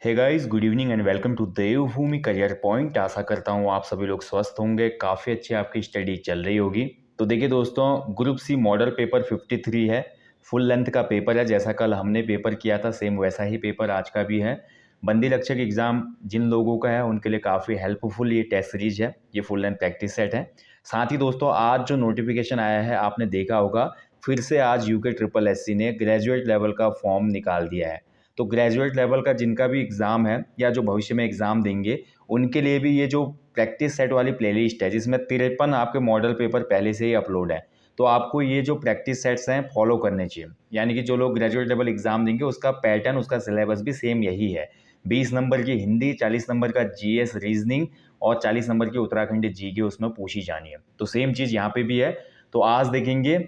Hey guys, good evening and welcome to Devbhoomi career point. आशा करता हूँ आप सभी लोग स्वस्थ होंगे, काफ़ी अच्छी आपकी स्टडी चल रही होगी। तो देखिए दोस्तों, ग्रुप सी मॉडल पेपर 53 है। फुल लेंथ का पेपर है। जैसा कल हमने पेपर किया था सेम वैसा ही पेपर आज का भी है। बंदी रक्षक एग्जाम जिन लोगों का है उनके लिए काफ़ी हेल्पफुल ये टेस्ट सीरीज है, ये फुल लेंथ प्रैक्टिस सेट है। साथ ही दोस्तों, आज जो नोटिफिकेशन आया है आपने देखा होगा, फिर से आज यूके ट्रिपल एससी ने ग्रेजुएट लेवल का फॉर्म निकाल दिया है। तो ग्रेजुएट लेवल का जिनका भी एग्ज़ाम है या जो भविष्य में एग्ज़ाम देंगे, उनके लिए भी ये जो प्रैक्टिस सेट वाली प्लेलिस्ट है जिसमें 53 आपके मॉडल पेपर पहले से ही अपलोड है। तो आपको ये जो प्रैक्टिस सेट्स हैं फॉलो करने चाहिए। यानी कि जो लोग ग्रेजुएट लेवल एग्ज़ाम देंगे उसका पैटर्न, उसका सिलेबस भी सेम यही है। 20 नंबर की हिंदी, 40 नंबर का जीएस रीजनिंग और 40 नंबर की उत्तराखंडी जीके उसमें पूछी जानी है। तो सेम चीज़ यहाँ पे भी है। तो आज देखेंगे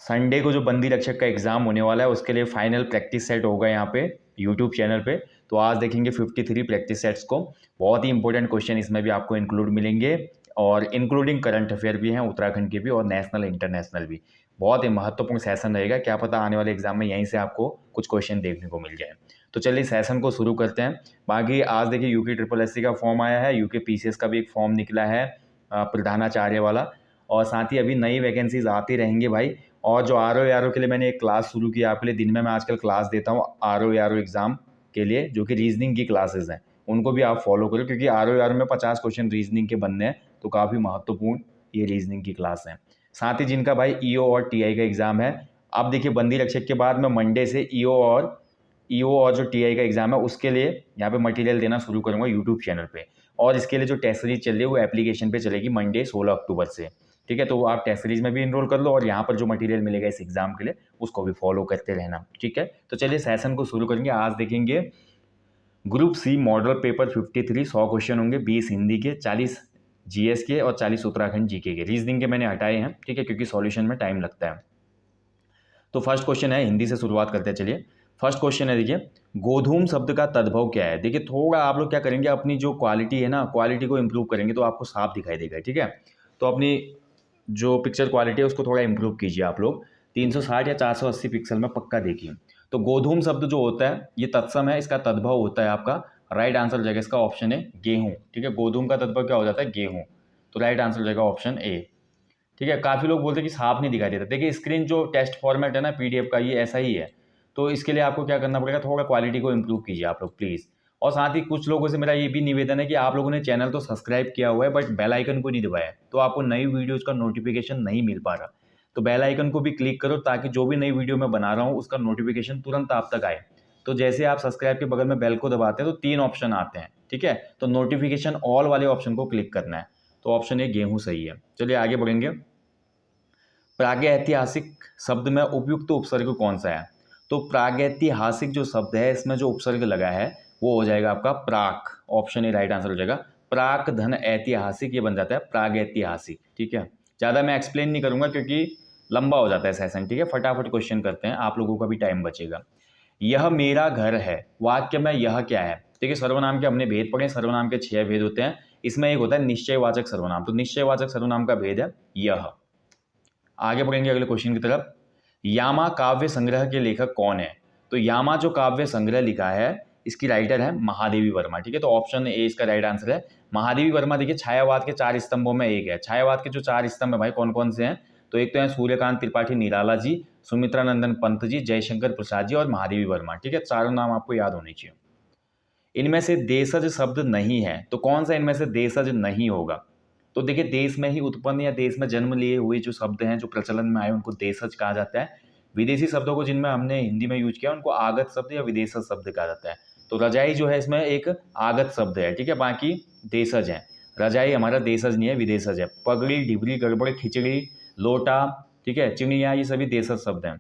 संडे को जो बंदी रक्षक का एग्ज़ाम होने वाला है उसके लिए फाइनल प्रैक्टिस सेट होगा यहाँ पे यूट्यूब चैनल पे। तो आज देखेंगे 53 प्रैक्टिस सेट्स को। बहुत ही इंपॉर्टेंट क्वेश्चन इसमें भी आपको इंक्लूड मिलेंगे और इंक्लूडिंग करंट अफेयर भी हैं, उत्तराखंड के भी और नेशनल इंटरनेशनल भी। बहुत ही महत्वपूर्ण सेशन रहेगा, क्या पता आने वाले एग्जाम में यहीं से आपको कुछ क्वेश्चन देखने को मिल जाए। तो चलिए सेशन को शुरू करते हैं। बाकी आज देखिए यूके ट्रिपल एससी का फॉर्म आया है, यूके पीसीएस का भी एक फॉर्म निकला है प्रधानाचार्य वाला, और साथ ही अभी नई वैकेंसीज आती रहेंगी भाई। और जो आर ओ के लिए मैंने एक क्लास शुरू की आपके लिए, दिन में मैं आजकल क्लास देता हूँ आर ओ एग्ज़ाम के लिए, जो कि रीजनिंग की क्लासेस हैं, उनको भी आप फॉलो करो क्योंकि आर ओ में 50 क्वेश्चन रीजनिंग के बनने हैं। तो काफ़ी महत्वपूर्ण ये रीजनिंग की क्लास है। साथ ही जिनका भाई ईओ और टीआई का एग्ज़ाम है, अब देखिए बंदी रक्षक के बाद मैं मंडे से ईओ और जो टीआई का एग्ज़ाम है उसके लिए यहाँ पे मटेरियल देना शुरू करूँगा यूट्यूब चैनल पे। और इसके लिए जो टेस्ट सीरीज चल रही है वो एप्लीकेशन पे चलेगी मंडे 16 अक्टूबर से। ठीक है, तो आप टेस्ट सीरीज में भी इनरोल कर लो और यहाँ पर जो मटेरियल मिलेगा इस एग्जाम के लिए उसको भी फॉलो करते रहना। ठीक है, तो चलिए सेशन को शुरू करेंगे। आज देखेंगे group C model paper 53, 100 question होंगे, 20 हिंदी के, 40 जीएस के और 40 उत्तराखंड जीके के। रीजनिंग के मैंने हटाए हैं, ठीक है, क्योंकि सॉल्यूशन में टाइम लगता है। तो फर्स्ट क्वेश्चन है, हिंदी से शुरुआत करते हैं। चलिए फर्स्ट क्वेश्चन है, देखिए गोधूम शब्द का तद्भव क्या है। देखिए थोड़ा आप लोग क्या करेंगे, अपनी जो क्वालिटी है ना, क्वालिटी को इंप्रूव करेंगे तो आपको साफ दिखाई देगा। ठीक है, तो अपनी जो पिक्चर क्वालिटी है उसको थोड़ा इंप्रूव कीजिए आप लोग। 360 या 480 पिक्सल में पक्का देखिए। तो गोधूम शब्द जो होता है ये तत्सम है, इसका तद्भव होता है आपका, राइट आंसर हो जाएगा इसका ऑप्शन है गेहूं। ठीक है, गोधूम का तद्भव क्या हो जाता है, गेहूं। तो राइट आंसर हो जाएगा ऑप्शन ए। ठीक है, काफ़ी लोग बोलते हैं कि साफ नहीं दिखाई देता। देखिए स्क्रीन जो टेस्ट फॉर्मेट है ना पीडीएफ का, ये ऐसा ही है। तो इसके लिए आपको क्या करना पड़ेगा, थोड़ा क्वालिटी को इंप्रूव कीजिए आप लोग प्लीज़। और साथ ही कुछ लोगों से मेरा ये भी निवेदन है कि आप लोगों ने चैनल तो सब्सक्राइब किया हुआ है बट बेल आइकन को नहीं दबाया है, तो आपको नई वीडियोज़ का नोटिफिकेशन नहीं मिल पा रहा। तो बेल आइकन को भी क्लिक करो ताकि जो भी नई वीडियो मैं बना रहा हूँ उसका नोटिफिकेशन तुरंत आप तक आए। तो जैसे आप सब्सक्राइब के बगल में बेल को दबाते हैं तो 3 ऑप्शन आते हैं। ठीक है, तो नोटिफिकेशन ऑल वाले ऑप्शन को क्लिक करना है। तो ऑप्शन ए गेहूँ सही है। चलिए आगे बढ़ेंगे। प्रागैतिहासिक शब्द में उपयुक्त उपसर्ग कौन सा है। तो प्रागैतिहासिक जो शब्द है इसमें जो उपसर्ग लगा है वो हो जाएगा आपका प्राक। ऑप्शन ए राइट आंसर हो जाएगा। प्राक धन ऐतिहासिक ये बन जाता है प्रागैतिहासिक। ठीक है, ज़्यादा मैं एक्सप्लेन नहीं करूंगा क्योंकि लंबा हो जाता है सेशन। ठीक है, फटाफट क्वेश्चन करते हैं, आप लोगों का भी टाइम बचेगा। यह मेरा घर है, वाक्य में यह क्या है। देखिए सर्वनाम के हमने भेद पढ़े, सर्वनाम के 6 भेद होते हैं। इसमें एक होता है निश्चयवाचक सर्वनाम, तो निश्चयवाचक सर्वनाम का भेद है यह। आगे बढ़ेंगे अगले क्वेश्चन की तरफ। यामा काव्य संग्रह के लेखक कौन है। तो यामा जो काव्य संग्रह लिखा है इसकी राइटर है महादेवी वर्मा। ठीक है, तो ऑप्शन ए इसका राइट आंसर है महादेवी वर्मा। देखिए छायावाद के 4 स्तंभों में एक है। छायावाद के जो 4 स्तंभ है भाई कौन कौन से हैं, तो एक तो है सूर्यकांत त्रिपाठी निराला जी, सुमित्रा नंदन पंत जी, जयशंकर प्रसाद जी और महादेवी वर्मा। ठीक है, चारों नाम आपको याद होने चाहिए। इनमें से देशज शब्द नहीं है, तो कौन सा इनमें से देशज नहीं होगा। तो देखिए देश में ही उत्पन्न या देश में जन्म लिए हुए जो शब्द हैं जो प्रचलन में आए उनको देशज कहा जाता है। विदेशी शब्दों को जिनमें हमने हिंदी में यूज किया उनको आगत शब्द या विदेशज शब्द कहा जाता है। तो रजाई जो है इसमें एक आगत शब्द है। ठीक है, बाकी देशज है। रजाई हमारा देशज नहीं है, विदेशज है। पगड़ी, ढिबरी, गड़बड़, खिचड़ी, लोटा, ठीक है, चिड़िया, ये सभी देशज शब्द हैं।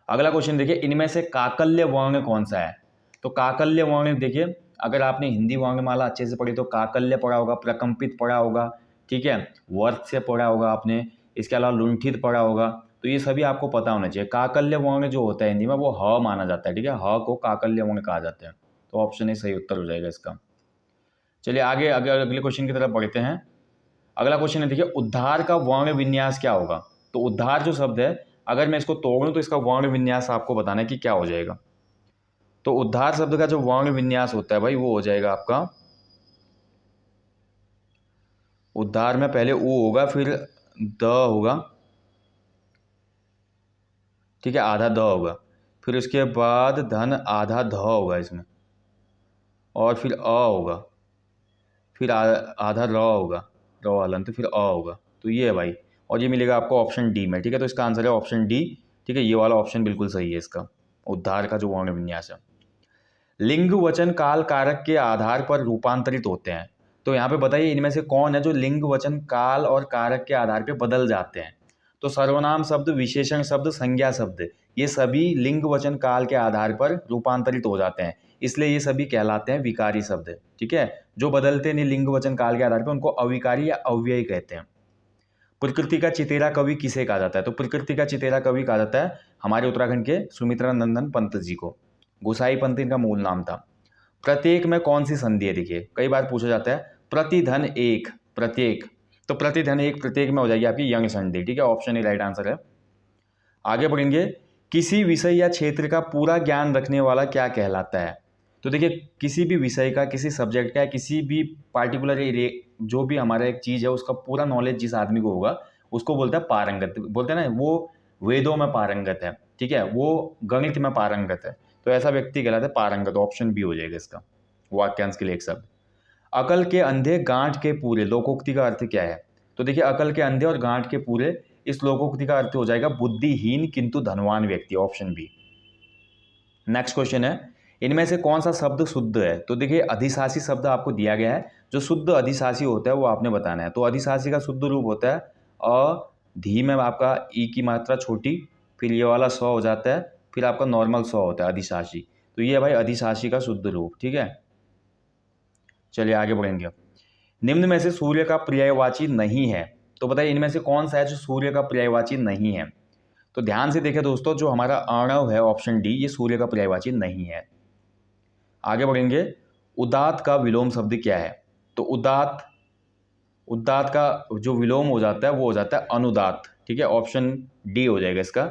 अगला क्वेश्चन देखिए, इनमें से काकल्य वर्ण कौन सा है। तो काकल्य वर्ण देखिए, अगर आपने हिंदी वर्णमाला अच्छे से पढ़ी तो काकल्य पढ़ा होगा, प्रकंपित पढ़ा होगा, ठीक है, वर्त्य पढ़ा होगा आपने, इसके अलावा लुंठित पढ़ा होगा। तो ये सभी आपको पता होना चाहिए। काकल्य वर्ण जो होता है हिंदी में वो ह माना जाता है। ठीक है, ह को काकल्य वर्ण कहा जाता है। तो ऑप्शन ए सही उत्तर हो जाएगा इसका। चलिए आगे अगर अगले क्वेश्चन की तरफ बढ़ते हैं। अगला क्वेश्चन है देखिए, उद्धार का वर्ण विन्यास क्या होगा। तो उद्धार जो शब्द है अगर मैं इसको तोड़ूं तो इसका वर्ण विन्यास आपको बताना है कि क्या हो जाएगा। तो उद्धार शब्द का जो वर्ण विन्यास होता है भाई वो हो जाएगा आपका, उद्धार में पहले उ होगा, फिर द होगा, ठीक है, आधा द होगा, फिर उसके बाद धन आधा ध होगा इसमें, और फिर अ होगा, फिर आधा र होगा, र हलंत, फिर अ होगा। तो ये है भाई, और ये मिलेगा आपको ऑप्शन डी में, ठीक है। तो इसका आंसर है ऑप्शन डी, ठीक है, ये वाला ऑप्शन बिल्कुल सही है इसका, उद्धार का जो वर्ण विन्यास है। लिंग वचन काल कारक के आधार पर रूपांतरित होते हैं। तो यहाँ पे बताइए इनमें से कौन है जो लिंग वचन काल और कारक के आधार पर बदल जाते हैं। तो सर्वनाम शब्द, विशेषण शब्द, संज्ञा शब्द, ये सभी लिंग वचन काल के आधार पर रूपांतरित हो जाते हैं, इसलिए ये सभी कहलाते हैं विकारी शब्द, ठीक है। जो बदलते नहीं लिंग वचन काल के आधार पर उनको अविकारी या अव्ययी कहते हैं। प्रकृति का चितेरा कवि किसे कहा जाता है? तो प्रकृति का चितेरा कवि कहा जाता है हमारे उत्तराखंड के सुमित्रा नंदन पंत जी को। गोसाई पंत इनका मूल नाम था। प्रत्येक में कौन सी संधि है? देखिए कई बार पूछा जाता है प्रतिधन एक, प्रत्येक, तो प्रतिधन एक प्रत्येक में हो जाएगी आपकी यंग संधि, ठीक है, ऑप्शन ए राइट आंसर है। आगे बढ़ेंगे, किसी विषय या क्षेत्र का पूरा ज्ञान रखने वाला क्या कहलाता है? तो देखिए किसी भी विषय का, किसी सब्जेक्ट का, किसी भी पार्टिकुलर जो भी हमारा एक चीज़ है उसका पूरा नॉलेज जिस आदमी को होगा उसको बोलते हैं पारंगत। बोलते हैं ना वो वेदों में पारंगत है, ठीक है, वो गणित में पारंगत है, तो ऐसा व्यक्ति कहलाता है पारंगत। ऑप्शन बी हो जाएगा इसका वाक्यांश के लिए एक शब्द। अकल के अंधे गांठ के पूरे, लोकोक्ति का अर्थ क्या है? तो देखिए अकल के अंधे और गांठ के पूरे, इस लोकोक्ति का अर्थ हो जाएगा बुद्धिहीन किंतु धनवान व्यक्ति, ऑप्शन बी। नेक्स्ट क्वेश्चन है, इनमें से कौन सा शब्द शुद्ध है? तो देखिए अधिशासी शब्द आपको दिया गया है, जो शुद्ध अधिशासी होता है वो आपने बताना है। तो अधिशासी का शुद्ध रूप होता है अ, धी में आपका ई की मात्रा छोटी, फिर ये वाला स हो जाता है, फिर आपका नॉर्मल स होता है अधिशासी। तो ये है भाई अधिशासी का शुद्ध रूप, ठीक है। चलिए आगे बढ़ेंगे। निम्न में से सूर्य का पर्यायवाची नहीं है, तो बताइए इनमें से कौन सा है जो सूर्य का पर्यायवाची नहीं है? तो ध्यान से देखें दोस्तों, जो हमारा अर्णव है ऑप्शन डी, ये सूर्य का पर्यायवाची नहीं है। आगे बढ़ेंगे, उदात का विलोम शब्द क्या है? तो उदात, उदात का जो विलोम हो जाता है वो हो जाता है अनुदात, ठीक है, ऑप्शन डी हो जाएगा इसका।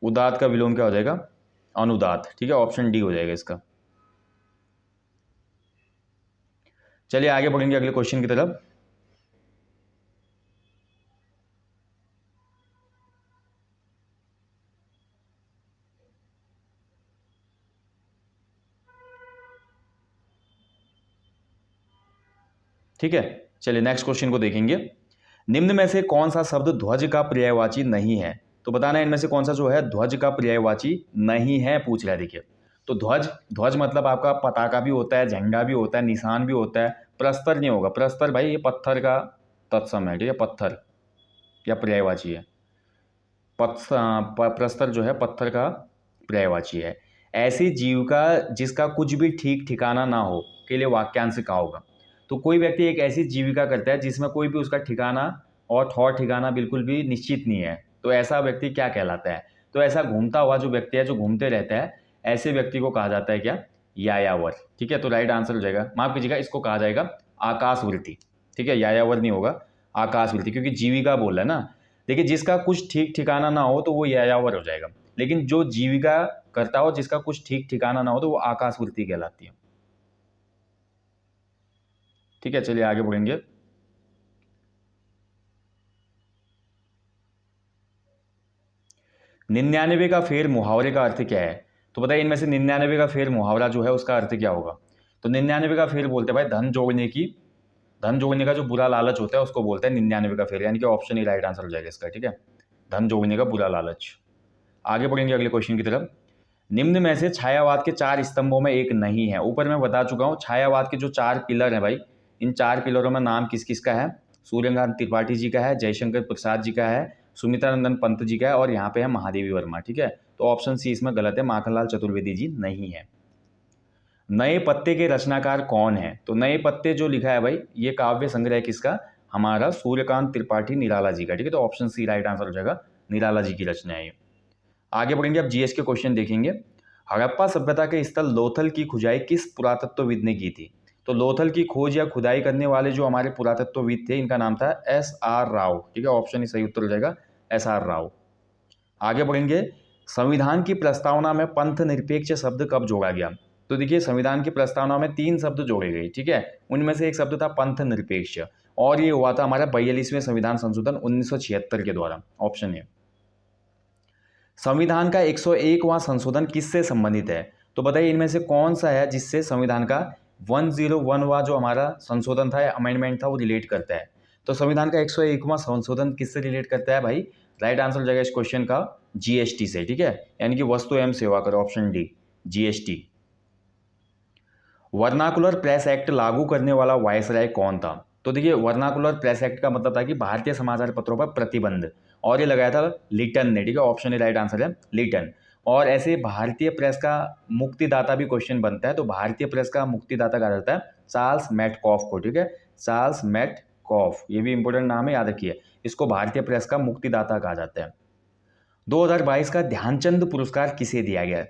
उदात का विलोम क्या हो जाएगा? अनुदात, ठीक है, ऑप्शन डी हो जाएगा इसका। चलिए आगे बढ़ेंगे अगले क्वेश्चन की तरफ। ठीक है, चलिए नेक्स्ट क्वेश्चन को देखेंगे। निम्न में से कौन सा शब्द ध्वज का पर्यायवाची नहीं है? तो बताना है इनमें से कौन सा जो है ध्वज का पर्यायवाची नहीं है, पूछ रहा है। देखिए तो ध्वज, ध्वज मतलब आपका पताका भी होता है, झंडा भी होता है, निशान भी होता है, प्रस्तर नहीं होगा। प्रस्तर भाई ये पत्थर का तत्सम है, ठीक है, पत्थर या पर्यायवाची है। प्रस्तर जो है पत्थर का पर्यायवाची है। ऐसी जीविका जिसका कुछ भी ठीक ठिकाना ना हो के लिए वाक्यांश कहा होगा। तो कोई व्यक्ति एक ऐसी जीविका करता है जिसमें कोई भी उसका ठिकाना और ठौर ठिकाना बिल्कुल भी निश्चित नहीं है, तो ऐसा व्यक्ति क्या कहलाता है? तो ऐसा घूमता हुआ जो व्यक्ति है, जो घूमते रहता है, ऐसे व्यक्ति को कहा जाता है क्या? यायावर, ठीक है। तो राइट आंसर हो जाएगा, माफ कीजिएगा, इसको कहा जाएगा आकाशवृत्ति, ठीक है, यायावर नहीं होगा, आकाशवृत्ति, क्योंकि जीविका बोल रहा है ना। देखिए जिसका कुछ ठीक ठिकाना ना हो तो वो यायावर हो जाएगा, लेकिन जो जीविका करता हो जिसका कुछ ठीक ठिकाना ना हो तो वो आकाशवृत्ति कहलाती है, ठीक है। चलिए आगे बढ़ेंगे। निन्यानवे का फेर मुहावरे का अर्थ क्या है? तो बताइए इनमें से निन्यानवे का फेर मुहावरा जो है उसका अर्थ क्या होगा? तो निन्यानवे का फेर बोलते हैं भाई धन जोड़ने की, धन जोड़ने का जो बुरा लालच होता है उसको बोलते हैं निन्यानवे का फेर, यानी कि ऑप्शन ही राइट आंसर हो जाएगा इसका, ठीक है, धन जोड़ने का बुरा लालच। आगे बढ़ेंगे अगले क्वेश्चन की तरफ। निम्न में से छायावाद के चार स्तंभों में एक नहीं है। ऊपर मैं बता चुका हूँ छायावाद के जो चार पिलर हैं भाई, इन चार पिलरों में नाम किस किस का है? सूर्यकांत त्रिपाठी जी का है, जयशंकर प्रसाद जी का है, सुमित्रानंदन पंत जी का है, और यहाँ पे है महादेवी वर्मा, ठीक है। तो ऑप्शन सी इसमें गलत है, माखनलाल चतुर्वेदी जी नहीं है। नए पत्ते के रचनाकार कौन है? तो नए पत्ते जो लिखा है भाई ये काव्य संग्रह किसका? हमारा सूर्यकांत त्रिपाठी निराला जी का, ठीक है। तो ऑप्शन सी राइट आंसर हो जाएगा, निराला जी की रचना है ये। आगे बढ़ेंगे, अब जीएस के क्वेश्चन देखेंगे। हड़प्पा सभ्यता के स्थल लोथल की खुदाई किस पुरातत्वविद ने की थी? तो लोथल की खोज या खुदाई करने वाले जो हमारे पुरातत्वविद थे इनका नाम था एस आर राव, ठीक है, ऑप्शन ही सही उत्तर हो जाएगा, एस आर राव। आगे बढ़ेंगे, संविधान की प्रस्तावना में पंथ निरपेक्ष शब्द कब जोड़ा गया? तो देखिए संविधान की प्रस्तावना में 3 शब्द जोड़े गए, ठीक है। उनमें से एक शब्द था पंथ निरपेक्ष, और ये हुआ था हमारा 42वें संविधान संशोधन 1976 के द्वारा। Option A. संविधान का 101वां संशोधन किससे संबंधित है? तो बताइए इनमें से कौन सा है जिससे संविधान का 101वां जो हमारा संशोधन था या अमेंडमेंट था वो रिलेट करता है? तो संविधान का 101वां संशोधन किससे रिलेट करता है भाई? राइट आंसर हो जाएगा इस क्वेश्चन का जीएसटी से, ठीक है, यानी कि वस्तु एवं सेवा कर, option D GST. Vernacular press act लागू करने वाला वायसराय कौन था? तो देखिए वर्नाकुलर प्रेस एक्ट का मतलब था कि भारतीय समाचार पत्रों पर प्रतिबंध, और ये लगाया था लिटन ने, ठीक है, ऑप्शन ए राइट आंसर है लिटन। और ऐसे भारतीय प्रेस का मुक्तिदाता भी क्वेश्चन बनता है, तो भारतीय प्रेस का मुक्तिदाता कहा जाता है चार्ल्स मैटकॉफ को, ठीक है, चार्ल्स मैटकॉफ, ये भी इंपॉर्टेंट नाम है, याद रखिए, इसको भारतीय प्रेस का मुक्तिदाता कहा जाता है। 2022 का ध्यानचंद पुरस्कार किसे दिया गया?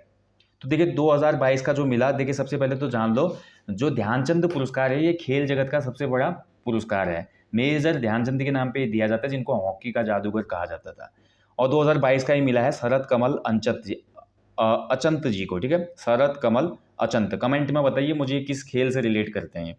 तो देखिए 2022 का जो मिला, देखिए सबसे पहले तो जान लो, जो ध्यानचंद पुरस्कार है ये खेल जगत का सबसे बड़ा पुरस्कार है। मेजर ध्यानचंद के नाम पे दिया जाता है, जिनको हॉकी का जादूगर कहा जाता था। और 2022 का ही मिला है शरद कमल अचंत जी को, ठीक है, शरद कमल अचंत। कमेंट में बताइए मुझे किस खेल से रिलेट करते हैं।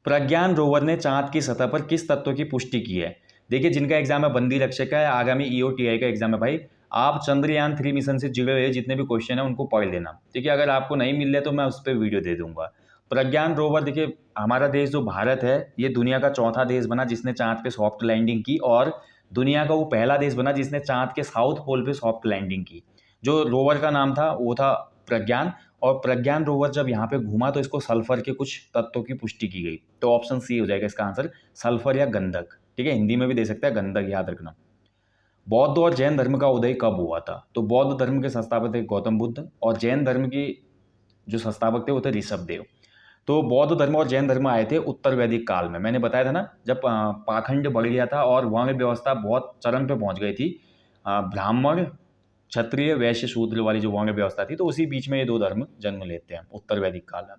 प्रज्ञान रोवर ने चांद की सतह पर किस तत्व की पुष्टि की है? देखिए जिनका एग्जाम है बंदी रक्षक का है, आगामी ईओटीआई का एग्जाम है भाई, आप चंद्रयान 3 मिशन से जुड़े हुए जितने भी क्वेश्चन है उनको पढ़ लेना, ठीक है। अगर आपको नहीं मिल रहे तो मैं उस पर वीडियो दे दूंगा। प्रज्ञान रोवर, देखिए हमारा देश जो भारत है ये दुनिया का चौथा देश बना जिसने चांद पे सॉफ्ट लैंडिंग की, और दुनिया का वो पहला देश बना जिसने चांद के साउथ पोल पे सॉफ्ट लैंडिंग की। जो रोवर का नाम था वो था प्रज्ञान, और प्रज्ञान रोवर जब यहाँ पे घूमा तो इसको सल्फर के कुछ तत्वों की पुष्टि की गई। तो ऑप्शन सी हो जाएगा इसका आंसर, सल्फर या गंधक, ठीक है, हिंदी में भी दे सकता है गंधक, याद रखना। बौद्ध और जैन धर्म का उदय कब हुआ था? तो बौद्ध धर्म के संस्थापक थे गौतम बुद्ध, और जैन धर्म की जो संस्थापक थे वो थे ऋषभ देव। तो बौद्ध धर्म और जैन धर्म आए थे उत्तर वैदिक काल में। मैंने बताया था ना, जब पाखंड बढ़ गया था और वर्ण व्यवस्था बहुत चरम पे पहुंच गई थी, ब्राह्मण क्षत्रिय वैश्य शूद्र वाली जो वर्ण व्यवस्था थी, तो उसी बीच में ये दो धर्म जन्म लेते हैं उत्तर वैदिक काल में।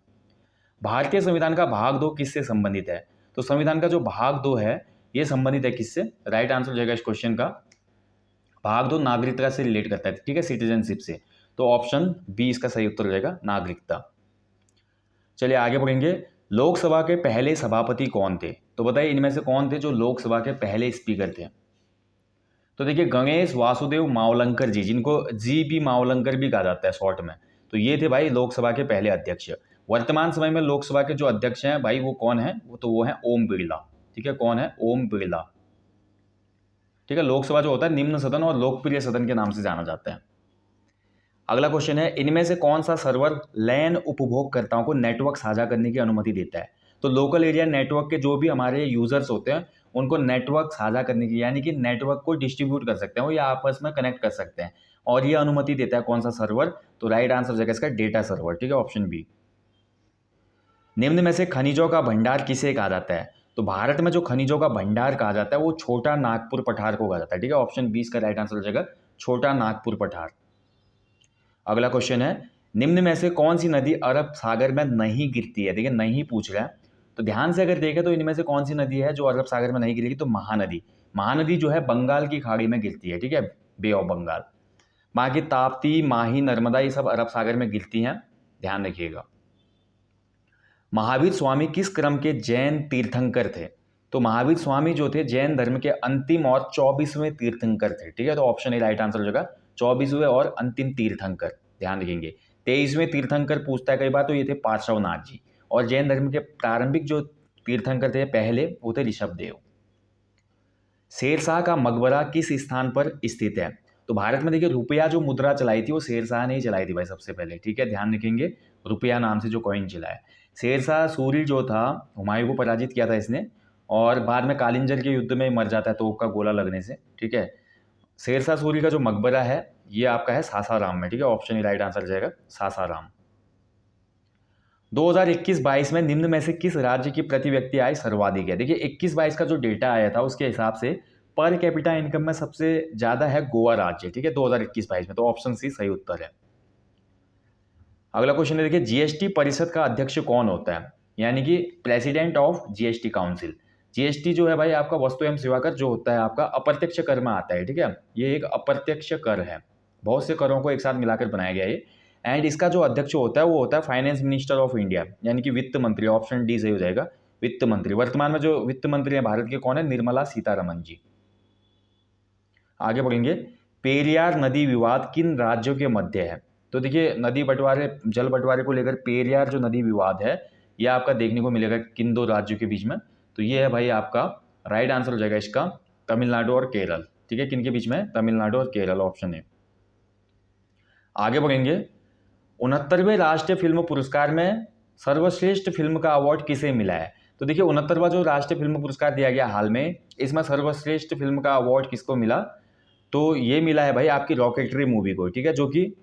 भारतीय संविधान का भाग 2 किससे संबंधित है? तो संविधान का जो भाग 2 है ये संबंधित है किससे? राइट आंसर हो जाएगा इस क्वेश्चन का भाग 2 नागरिकता से रिलेट करता है, ठीक है, सिटीजनशिप से। तो ऑप्शन बी इसका सही उत्तर हो जाएगा, नागरिकता। चलिए आगे बढ़ेंगे। लोकसभा के पहले सभापति कौन थे? तो बताइए इनमें से कौन थे जो लोकसभा के पहले स्पीकर थे? तो देखिए गणेश वासुदेव मावलंकर जी, जिनको जीपी मावलंकर भी कहा जाता है शॉर्ट में, तो ये थे भाई लोकसभा के पहले अध्यक्ष। वर्तमान समय में लोकसभा के जो अध्यक्ष हैं भाई वो कौन है? वो है ओम बिरला, ठीक है, कौन है? ओम बिरला, ठीक है। लोकसभा जो होता है निम्न सदन और लोकप्रिय सदन के नाम से जाना जाता है। अगला क्वेश्चन है, इनमें से कौन सा सर्वर लैन उपभोगकर्ताओं को नेटवर्क साझा करने की अनुमति देता है? तो लोकल एरिया नेटवर्क के जो भी हमारे यूजर्स होते हैं उनको नेटवर्क साझा करने की, यानी कि नेटवर्क को डिस्ट्रीब्यूट कर सकते हैं वो या आपस में कनेक्ट कर सकते हैं, और ये अनुमति देता है कौन सा सर्वर? तो राइट आंसर हो जाएगा इसका डेटा सर्वर, ठीक है, ऑप्शन बी। निम्न में से खनिजों का भंडार किसे कहा जाता है? तो भारत में जो खनिजों का भंडार कहा जाता है वो छोटा नागपुर पठार को कहा जाता है, ठीक है, ऑप्शन बी इसका राइट आंसर हो जाएगा छोटा नागपुर पठार। अगला क्वेश्चन है, निम्न में से कौन सी नदी अरब सागर में नहीं गिरती है? देखिए नहीं पूछ रहा है, तो ध्यान से अगर देखें तो इनमें से कौन सी नदी है जो अरब सागर में नहीं गिरेगी? तो महानदी। महानदी जो है बंगाल की खाड़ी में गिरती है, ठीक है, बे ऑफ बंगाल। बाकी ताप्ती, माही, नर्मदा ये सब अरब सागर में गिरती हैं, ध्यान रखिएगा। महावीर स्वामी किस क्रम के जैन तीर्थंकर थे? तो महावीर स्वामी जो थे जैन धर्म के अंतिम और 24वें तीर्थंकर थे, ठीक है, तो ऑप्शन ए राइट आंसर हो जाएगा 24वें और अंतिम तीर्थंकर, ध्यान रखेंगे। 23वें तीर्थंकर पूछता है कई बार, तो ये थे पार्श्वनाथ जी, और जैन धर्म के प्रारंभिक जो तीर्थंकर थे पहले वो थे ऋषभ देव। शेरशाह का मकबरा किस स्थान पर स्थित है? तो भारत में देखिए रुपया जो मुद्रा चलाई थी वो शेरशाह ने ही चलाई थी भाई सबसे पहले, ठीक है, ध्यान रखेंगे, रुपया नाम से जो कॉइन चला है। शेरशाह सूरी जो था हुमायूं को पराजित किया था इसने, और बाद में कालिंजर के युद्ध में मर जाता है तोप का गोला लगने से, ठीक है। शेरशाह सूरी का जो मकबरा है ये आपका है सासाराम में, ठीक है, ऑप्शन राइट आंसर जाएगा सासाराम। 2021-22 में निम्न में से किस राज्य की प्रति व्यक्ति आय सर्वाधिक है? देखिए 21-22 का जो डेटा आया था उसके हिसाब से पर कैपिटा इनकम में सबसे ज्यादा है गोवा राज्य, ठीक है, 2021-22 में, तो ऑप्शन सी सही उत्तर है। अगला क्वेश्चन है, देखिए जीएसटी परिषद का अध्यक्ष कौन होता है? यानी कि president of GST council. GST जो है भाई आपका वस्तु एवं सेवा कर जो होता है आपका अप्रत्यक्ष कर में आता है, ठीक है, ये एक अप्रत्यक्ष कर है, बहुत से करों को एक साथ मिलाकर बनाया गया है ये। एंड इसका जो अध्यक्ष होता है वो होता है फाइनेंस मिनिस्टर ऑफ इंडिया, यानी कि वित्त मंत्री। ऑप्शन डी सही हो जाएगा, वित्त मंत्री। वर्तमान में जो वित्त मंत्री हैं भारत के कौन है? निर्मला सीतारमन जी। आगे बढ़ेंगे, पेरियार नदी विवाद किन राज्यों के मध्य है? तो देखिए नदी बंटवारे, जल बंटवारे को लेकर पेरियार जो नदी विवाद है यह आपका देखने को मिलेगा किन दो राज्यों के बीच में? तो ये है भाई आपका राइट आंसर हो जाएगा इसका तमिलनाडु और केरल। ठीक है, किन के बीच में? तमिलनाडु और केरल, ऑप्शन है। आगे बढ़ेंगे, 69वें राष्ट्रीय फिल्म पुरस्कार में सर्वश्रेष्ठ फिल्म का अवार्ड किसे मिला है? तो देखिए 69वां जो राष्ट्रीय फिल्म पुरस्कार दिया गया हाल में, इसमें सर्वश्रेष्ठ फिल्म का अवार्ड किसको मिला? तो ये मिला है भाई आपकी रॉकेटरी मूवी को। ठीक है, जो कि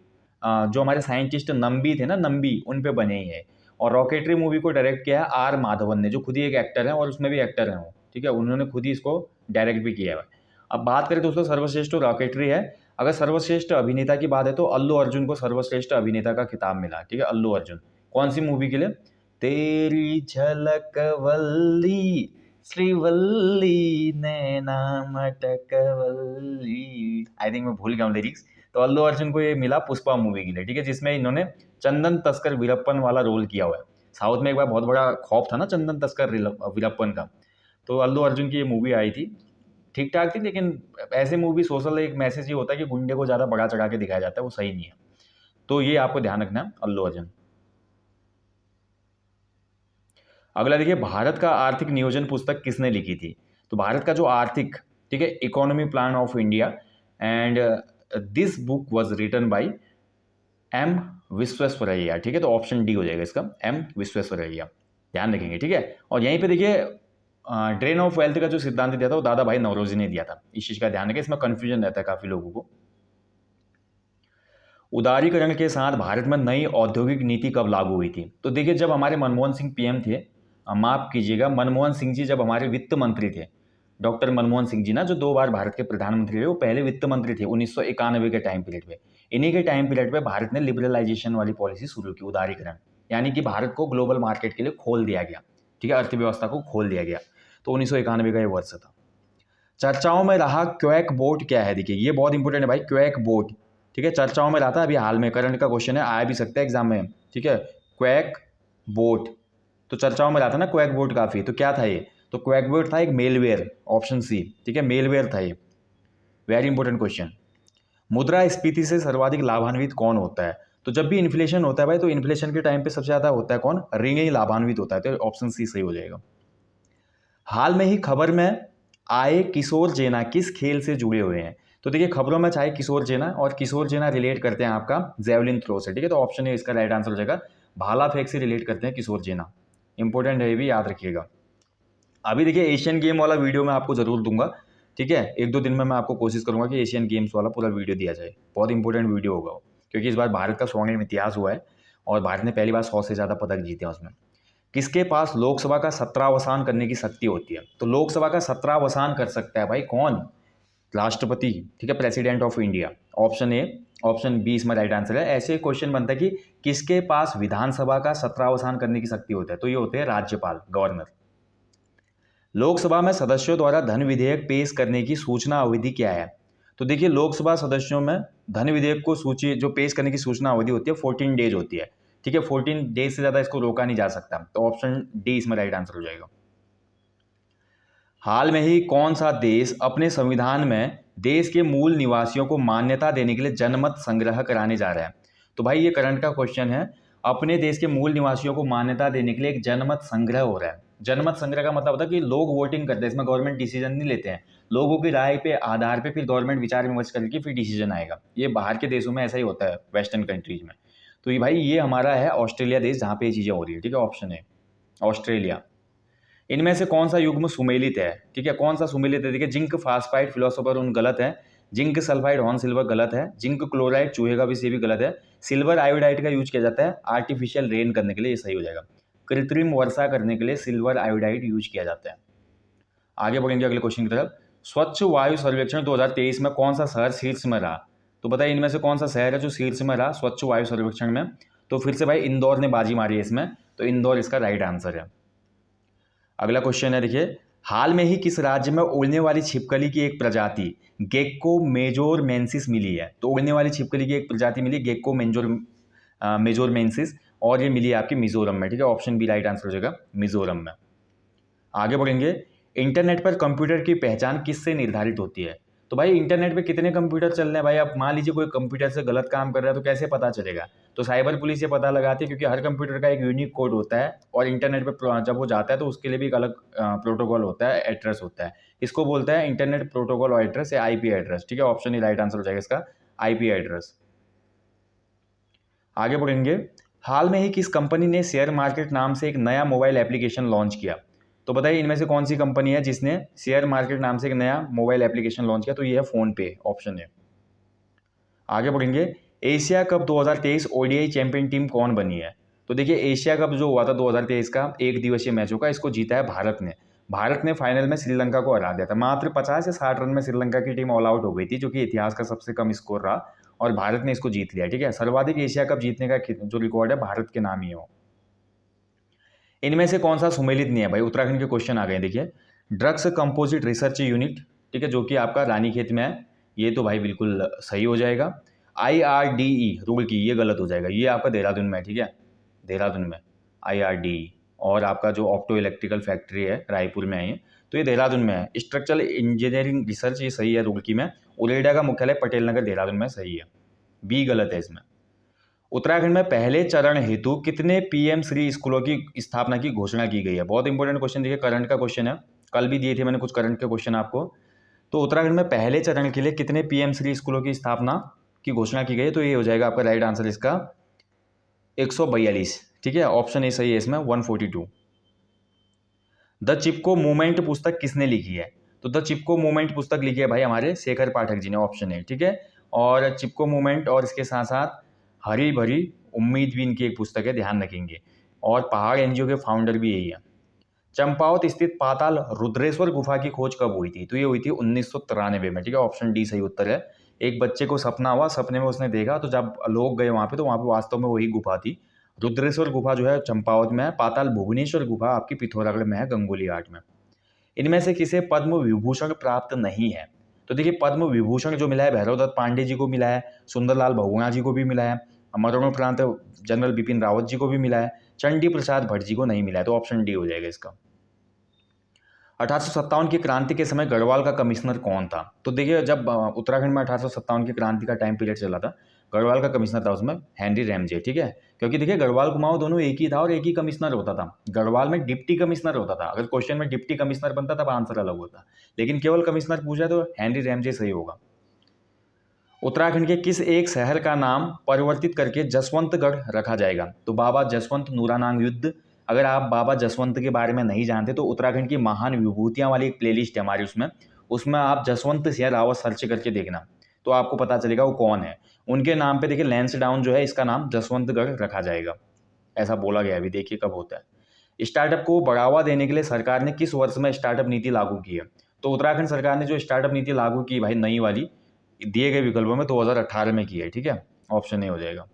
जो हमारे साइंटिस्ट नंबी थे ना, नंबी, उन पे बने ही है। और रॉकेटरी मूवी को डायरेक्ट किया है आर माधवन ने, जो खुद ही एक एक्टर है और उसमें भी एक्टर हैं वो। ठीक है, उन्होंने खुद ही इसको डायरेक्ट भी किया है। अब बात करें दोस्तों सर्वश्रेष्ठ रॉकेटरी है। अगर सर्वश्रेष्ठ अभिनेता की बात है तो अल्लू अर्जुन को सर्वश्रेष्ठ अभिनेता का खिताब मिला। ठीक है, अल्लू अर्जुन। कौन सी मूवी के लिए? तेरी झलक वल्ली श्रीवल्ली नैना मटकवल्ली, आई थिंक मैं भूल गया हूँ लिरिक्स। तो अल्लू अर्जुन को ये मिला पुष्पा मूवी के लिए। ठीक है, जिसमें इन्होंने चंदन तस्कर वीरप्पन वाला रोल किया हुआ है। साउथ में एक बार बहुत बड़ा खौफ था ना चंदन तस्कर वीरप्पन का, तो अल्लू अर्जुन की ये मूवी आई थी। ठीक ठाक थी, लेकिन ऐसे मूवी सोशल एक मैसेज ये होता है कि गुंडे को ज़्यादा बढ़ा चढ़ा के दिखाया जाता है, वो सही नहीं है। तो ये आपको ध्यान रखना है, अल्लू अर्जुन। अगला देखिए, भारत का आर्थिक नियोजन पुस्तक किसने लिखी थी? तो भारत का जो आर्थिक, ठीक है, economy plan of India, and this book was written by M Visvesvaraya. ठीक है, तो ऑप्शन डी हो जाएगा इसका, एम विश्वेश्वरैया। ध्यान रखेंगे, ठीक है। और यहीं पे देखिए ड्रेन ऑफ वेल्थ का जो सिद्धांत दिया था वो दादा भाई नौरोजी ने दिया था। इस चीज़ का ध्यान रखें, इसमें कन्फ्यूजन रहता है काफ़ी लोगों को। उदारीकरण के साथ भारत में नई औद्योगिक नीति कब लागू हुई थी? तो देखिए जब हमारे मनमोहन सिंह पीएम थे, माफ कीजिएगा मनमोहन सिंह जी जब हमारे वित्त मंत्री थे, डॉक्टर मनमोहन सिंह जी ना, जो 2 बार भारत के प्रधानमंत्री रहे, वो पहले वित्त मंत्री थे 1991 के टाइम पीरियड पे। इन्हीं के टाइम पीरियड पे भारत ने लिबरलाइजेशन वाली पॉलिसी शुरू की, उदारीकरण, यानी कि भारत को ग्लोबल मार्केट के लिए खोल दिया गया। ठीक है, अर्थव्यवस्था को खोल दिया गया। तो 1991 का ये वर्ष था। चर्चाओं में रहा क्वेक बोट क्या है? देखिए ये बहुत इंपॉर्टेंट है भाई, क्वेक बोट। ठीक है, चर्चाओं में रहा था, अभी हाल में करंट का क्वेश्चन है, आया भी सकता है एग्जाम में। ठीक है, क्वेक बोट, तो चर्चाओं में रहा था ना क्वेक बोट काफ़ी। तो क्या था ये? तो क्वेक बोट था एक मेलवेयर, ऑप्शन सी। ठीक है, मेलवेयर था ये। Very important question. मुद्रास्फीति से सर्वाधिक लाभान्वित कौन होता है? तो जब भी इन्फ्लेशन होता है भाई, तो इन्फ्लेशन के टाइम पे सबसे ज़्यादा होता है कौन? ऋण ही लाभान्वित होता है। तो ऑप्शन सी सही हो जाएगा। हाल में ही खबर में आए किशोर जेना किस खेल से जुड़े हुए हैं? तो देखिए खबरों में चाहे किशोर जेना, और किशोर जेना रिलेट करते हैं आपका जेवलिन थ्रो से। ठीक है, तो ऑप्शन ए इसका राइट आंसर हो जाएगा, भाला फेंक से रिलेट करते हैं किशोर जेना। इंपॉर्टेंट है, ये भी याद रखिएगा। अभी देखिए एशियन गेम वाला वीडियो मैं आपको जरूर दूंगा। ठीक है, 1-2 दिन में मैं आपको कोशिश करूंगा कि एशियन गेम्स वाला पूरा वीडियो दिया जाए। बहुत इंपॉर्टेंट वीडियो होगा वो, क्योंकि इस बार भारत का स्वर्णिम इतिहास हुआ है और भारत ने पहली बार 100 से ज़्यादा पदक जीते हैं उसमें। किसके पास लोकसभा का 17वां करने की शक्ति होती है? तो लोकसभा का 17वां कर सकता है भाई कौन? राष्ट्रपति। ठीक है, president of India. Option A, option B इसमें राइट आंसर है। ऐसे क्वेश्चन बनता है कि किसके पास विधानसभा का 17वां करने की शक्ति होता है? तो ये होते हैं राज्यपाल, गवर्नर। लोकसभा में सदस्यों द्वारा धन विधेयक पेश करने की सूचना अवधि क्या है? तो देखिए लोकसभा सदस्यों में धन विधेयक को सूची जो पेश करने की सूचना अवधि होती है 14 डेज होती है। ठीक है, 14 डेज से ज़्यादा इसको रोका नहीं जा सकता। तो ऑप्शन डी इसमें राइट आंसर हो जाएगा। हाल में ही कौन सा देश अपने संविधान में देश के मूल निवासियों को मान्यता देने के लिए जनमत संग्रह कराने जा रहा है? तो भाई ये करंट का क्वेश्चन है। अपने देश के मूल निवासियों को मान्यता देने के लिए एक जनमत संग्रह हो रहा है। जनमत संग्रह का मतलब होता है कि लोग वोटिंग करते हैं, इसमें गवर्नमेंट डिसीजन नहीं लेते हैं। लोगों की राय पे आधार पे फिर गवर्नमेंट विचार विमर्श करके फिर डिसीजन आएगा। ये बाहर के देशों में ऐसा ही होता है, वेस्टर्न कंट्रीज में। तो ये भाई ये हमारा है ऑस्ट्रेलिया देश, जहाँ पे ये चीज़ें हो रही है। ठीक है, ऑप्शन है ऑस्ट्रेलिया। इनमें से कौन सा युग्म सुमेलित है? ठीक है, कौन सा सुमेलित है? देखिए जिंक फास्फाइड फिलोसोफर उन गलत है, जिंक सल्फाइड हॉर्न सिल्वर गलत है, जिंक क्लोराइड चूहे का विष ये भी गलत है, सिल्वर आयोडाइड का यूज किया जाता है आर्टिफिशियल रेन करने के लिए, ये सही हो जाएगा। कृत्रिम वर्षा करने के लिए सिल्वर आयोडाइड यूज किया जाता है। आगे बढ़ेंगे अगले क्वेश्चन की तरफ। स्वच्छ वायु सर्वेक्षण 2023 में कौन सा शहर शीर्ष में रहा? तो बताइए इनमें से कौन सा शहर है जो शीर्ष में रहा स्वच्छ वायु सर्वेक्षण में? तो फिर से भाई इंदौर ने बाजी मारी है इसमें, तो इंदौर इसका राइट आंसर है। अगला क्वेश्चन है देखिए, हाल में ही किस राज्य में उड़ने वाली छिपकली की एक प्रजाति गेक्को मेजोरमेंसिस मिली है? तो उड़ने वाली छिपकली की एक प्रजाति मिली गेक्को मेजोरमेंसिस, और ये मिली है आपकी मिजोरम में। ठीक है, ऑप्शन बी राइट आंसर हो जाएगा, मिजोरम में। आगे बढ़ेंगे, इंटरनेट पर कंप्यूटर की पहचान किससे निर्धारित होती है? तो भाई इंटरनेट पे कितने कंप्यूटर चल रहे हैं भाई, अब मान लीजिए कोई कंप्यूटर से गलत काम कर रहा है तो कैसे पता चलेगा? तो साइबर पुलिस ये पता लगाती है, क्योंकि हर कंप्यूटर का एक यूनिक कोड होता है और इंटरनेट पे जब वो जाता है तो उसके लिए भी एक अलग प्रोटोकॉल होता है, एड्रेस होता है। इसको बोलता है इंटरनेट प्रोटोकॉल और एड्रेस या आईपी एड्रेस। ठीक है, ऑप्शन ही राइट आंसर हो जाएगा इसका, आईपी एड्रेस। आगे बढ़ेंगे, हाल में ही किस कंपनी ने शेयर मार्केट नाम से एक नया मोबाइल एप्लीकेशन लॉन्च किया? तो बताइए इनमें से कौन सी कंपनी है जिसने शेयर मार्केट नाम से एक नया मोबाइल एप्लीकेशन लॉन्च किया? तो ये है फोन पे, ऑप्शन है। आगे बढ़ेंगे, Asia cup 2023 ODI champion team कौन बनी है? तो देखिए एशिया कप जो हुआ था 2023 का एक दिवसीय मैचों का, इसको जीता है भारत ने। भारत ने फाइनल में श्रीलंका को हरा दिया था, मात्र 50 से 60 रन में श्रीलंका की टीम ऑल आउट हो गई थी, जो कि इतिहास का सबसे कम स्कोर रहा, और भारत ने इसको जीत लिया। ठीक है, सर्वाधिक एशिया कप जीतने का जो रिकॉर्ड है भारत के नाम ही है वो। इनमें से कौन सा सुमेलित नहीं है भाई? उत्तराखंड के क्वेश्चन आ गए, देखिए ड्रग्स कंपोजिट रिसर्च यूनिट, ठीक है, जो कि आपका रानीखेत में है, ये तो भाई बिल्कुल सही हो जाएगा। IRDE रुड़की, ये गलत हो जाएगा, ये आपका देहरादून में है। ठीक है, देहरादून में IRDE। और आपका जो ऑप्टो इलेक्ट्रिकल फैक्ट्री है रायपुर में है ये, तो ये देहरादून में है। स्ट्रक्चरल इंजीनियरिंग रिसर्च, ये सही है रुड़की में। उरेडा का मुख्यालय पटेल नगर देहरादून में, सही है। बी गलत है इसमें। उत्तराखंड में पहले चरण हेतु कितने PM श्री स्कूलों की स्थापना की घोषणा की गई है? बहुत इंपॉर्टेंट क्वेश्चन, देखिए करंट का क्वेश्चन है, कल भी दिए थे मैंने कुछ करंट के क्वेश्चन आपको। तो उत्तराखंड में पहले चरण के लिए कितने PM श्री स्कूलों की स्थापना की घोषणा की गई है? तो ये हो जाएगा आपका राइट आंसर इसका 142। ठीक है, ऑप्शन ए सही है इसमें, 142। द चिपको मूवमेंट पुस्तक किसने लिखी है? तो द चिपको मूवमेंट पुस्तक लिखी है भाई हमारे शेखर पाठक जी ने, ऑप्शन ए। ठीक है, और चिपको मूवमेंट और इसके साथ साथ हरी भरी उम्मीद भी इनकी एक पुस्तक है, ध्यान रखेंगे। और पहाड़ NGO के फाउंडर भी यही है। चंपावत स्थित पाताल रुद्रेश्वर गुफा की खोज कब हुई थी? तो ये हुई थी 1993 में। ठीक है, ऑप्शन डी सही उत्तर है। एक बच्चे को सपना हुआ, सपने में उसने देखा, तो जब लोग गए वहाँ पे तो वहाँ पे वास्तव में वही गुफा थी। रुद्रेश्वर गुफा जो है चंपावत में है, पाताल भुवनेश्वर गुफा आपकी पिथौरागढ़ में है, गंगोली घाट में। इनमें से किसे पद्म विभूषण प्राप्त नहीं है? तो देखिए पद्म विभूषण जो मिला है भैरवदत्त पांडे जी को मिला है, सुंदरलाल बहुगुणा जी को भी मिला है, मरणोपरांत जनरल बिपिन रावत जी को भी मिला है, चंडी प्रसाद भट्ट जी को नहीं मिला है। तो ऑप्शन डी हो जाएगा इसका। 1857 की क्रांति के समय गढ़वाल का कमिश्नर कौन था? तो देखिए जब उत्तराखंड में 1857 की क्रांति का टाइम पीरियड चला था, गढ़वाल का कमिश्नर था उसमें हेनरी रैमजे। ठीक है, क्योंकि देखिए गढ़वाल कुमाऊं दोनों एक ही था और एक ही कमिश्नर होता था। गढ़वाल में डिप्टी कमिश्नर होता था, अगर क्वेश्चन में डिप्टी कमिश्नर बनता तब आंसर अलग होता, लेकिन केवल कमिश्नर पूछा तो हेनरी रैमजे सही होगा। उत्तराखंड के किस एक शहर का नाम परिवर्तित करके जसवंतगढ़ रखा जाएगा? तो बाबा जसवंत नूरानांग युद्ध। अगर आप बाबा जसवंत के बारे में नहीं जानते तो उत्तराखंड की महान विभूतियां वाली एक प्लेलिस्ट है हमारी, उसमें आप जसवंत सिंह रावत सर्च करके देखना, तो आपको पता चलेगा वो कौन है। उनके नाम पे देखिए लैंसडाउन जो है इसका नाम जसवंतगढ़ रखा जाएगा, ऐसा बोला गया है। अभी देखिए कब होता है। स्टार्टअप को बढ़ावा देने के लिए सरकार ने किस वर्ष में स्टार्टअप नीति लागू की है? तो उत्तराखंड सरकार ने जो स्टार्टअप नीति लागू की भाई नई वाली, दिए गए विकल्पों में 2018 में की है। ठीक है, ऑप्शन ए हो जाएगा।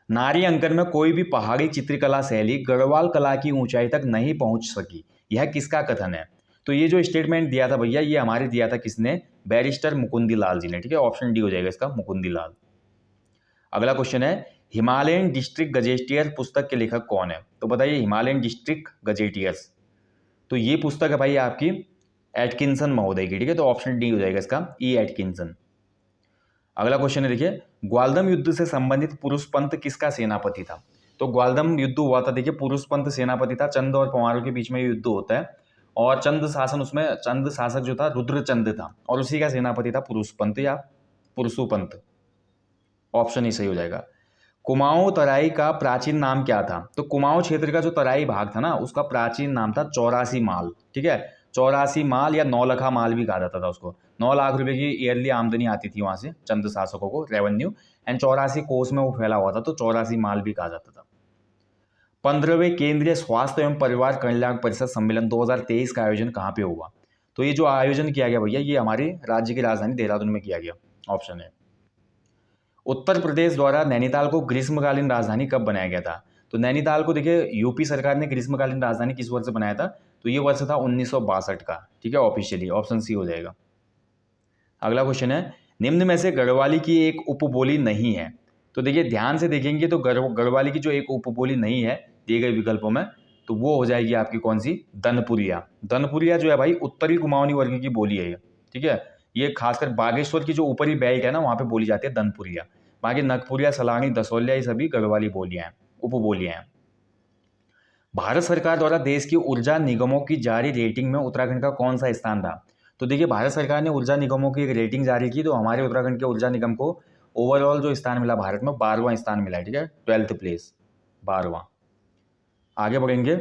नारी अंकन में कोई भी पहाड़ी चित्रकला शैली गढ़वाल कला की ऊंचाई तक नहीं पहुंच सकी, यह किसका कथन है? तो ये जो स्टेटमेंट दिया था भैया, ये हमारे दिया था किसने? बैरिस्टर मुकुंदी लाल जी ने। ठीक है, ऑप्शन डी हो जाएगा इसका, मुकुंदी लाल। अगला क्वेश्चन है, हिमालयन डिस्ट्रिक्ट गजेटियर पुस्तक के लेखक कौन है? तो बताइए हिमालयन डिस्ट्रिक्ट गजेटियर्स, तो ये पुस्तक है भाई आपकी एटकिंसन महोदय की। ठीक है, तो ऑप्शन डी हो जाएगा इसका, ई एटकिंसन। अगला क्वेश्चन है देखिए, ग्वालदम युद्ध से संबंधित पुरुषपंत किसका सेनापति था? तो ग्वालदम युद्ध हुआ था, देखिए पुरुषपंत सेनापति था, चंद और पंवारों के बीच में युद्ध होता है, और चंद शासन उसमें चंद शासक जो था रुद्रचंद था, और उसी का सेनापति था पुरुषपंत या पुरुषुपंत। ऑप्शन ही सही हो जाएगा। कुमाऊं तराई का प्राचीन नाम क्या था? तो कुमाऊं क्षेत्र का जो तराई भाग था ना, उसका प्राचीन नाम था 84 माल। ठीक है, 84 माल या 9 लखा माल भी कहा जाता था उसको। 9 लाख रुपए की ईयरली आमदनी आती थी वहां से चंद शासकों को, रेवेन्यू, एंड 84 कोस में वो फैला हुआ था, तो 84 माल भी कहा जाता था। 15वें केंद्रीय स्वास्थ्य एवं परिवार कल्याण परिषद सम्मेलन 2023 का आयोजन कहाँ पे हुआ? तो ये जो आयोजन किया गया भैया, ये हमारे राज्य की राजधानी देहरादून में किया गया। ऑप्शन है। उत्तर प्रदेश द्वारा नैनीताल को ग्रीष्मकालीन राजधानी कब बनाया गया था? तो नैनीताल को देखिए यूपी सरकार ने ग्रीष्मकालीन राजधानी किस वर्ष बनाया था, तो ये वर्ष था 1962 का, ठीक है, ऑफिशियली ऑप्शन सी हो जाएगा। अगला क्वेश्चन है, निम्न में से गढ़वाली की एक उपबोली नहीं है। तो देखिए ध्यान से देखेंगे तो गढ़वाली की जो एक उपबोली नहीं है दिए गए विकल्पों में, तो वो हो जाएगी आपकी कौन सी, दनपुरिया। दनपुरिया जो है भाई उत्तरी कुमाऊनी वर्ग की बोली है ये, ठीक है। ये खासकर बागेश्वर की जो ऊपरी बेल्ट है ना, वहाँ पे बोली जाती है दनपुरिया। बाकी नगपुरिया, सलानी, दसोलिया ये सभी गढ़वाली बोलियाँ हैं, उपबोलियाँ हैं। भारत सरकार द्वारा देश की ऊर्जा निगमों की जारी रेटिंग में उत्तराखंड का कौन सा स्थान था। तो देखिए भारत सरकार ने ऊर्जा निगमों की एक रेटिंग जारी की, तो हमारे उत्तराखंड के ऊर्जा निगम को ओवरऑल जो स्थान मिला भारत में 12वां स्थान मिला है, ठीक है, 12th प्लेस, 12वां। आगे बढ़ेंगे,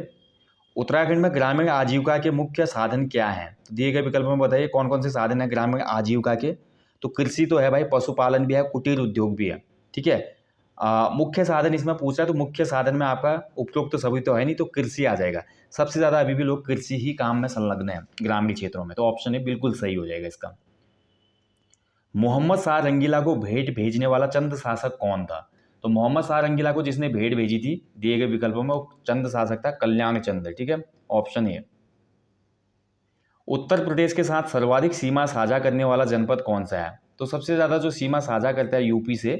उत्तराखंड में ग्रामीण आजीविका के मुख्य साधन क्या हैं। तो दिए गए विकल्प में बताइए कौन कौन से साधन है ग्रामीण आजीविका के। तो कृषि तो है भाई, पशुपालन भी है, कुटीर उद्योग भी है, ठीक है। मुख्य साधन इसमें पूछ रहा है, तो मुख्य साधन में आपका उपरोक्त तो सभी तो है नहीं, तो कृषि आ जाएगा। सबसे ज़्यादा अभी भी लोग कृषि ही काम में संलग्न है ग्रामीण क्षेत्रों में, तो ऑप्शन ए बिल्कुल सही हो जाएगा इसका। मोहम्मद शाह रंगीला को भेंट भेजने वाला चंद शासक कौन था। तो मोहम्मद शाह रंगीला को जिसने भेंट भेजी थी दिए गए विकल्पों में, वो चंद शासक था कल्याण चंद, ठीक है, ऑप्शन ए। उत्तर प्रदेश के साथ सर्वाधिक सीमा साझा करने वाला जनपद कौन सा है। तो सबसे ज़्यादा जो सीमा साझा करता है यूपी से,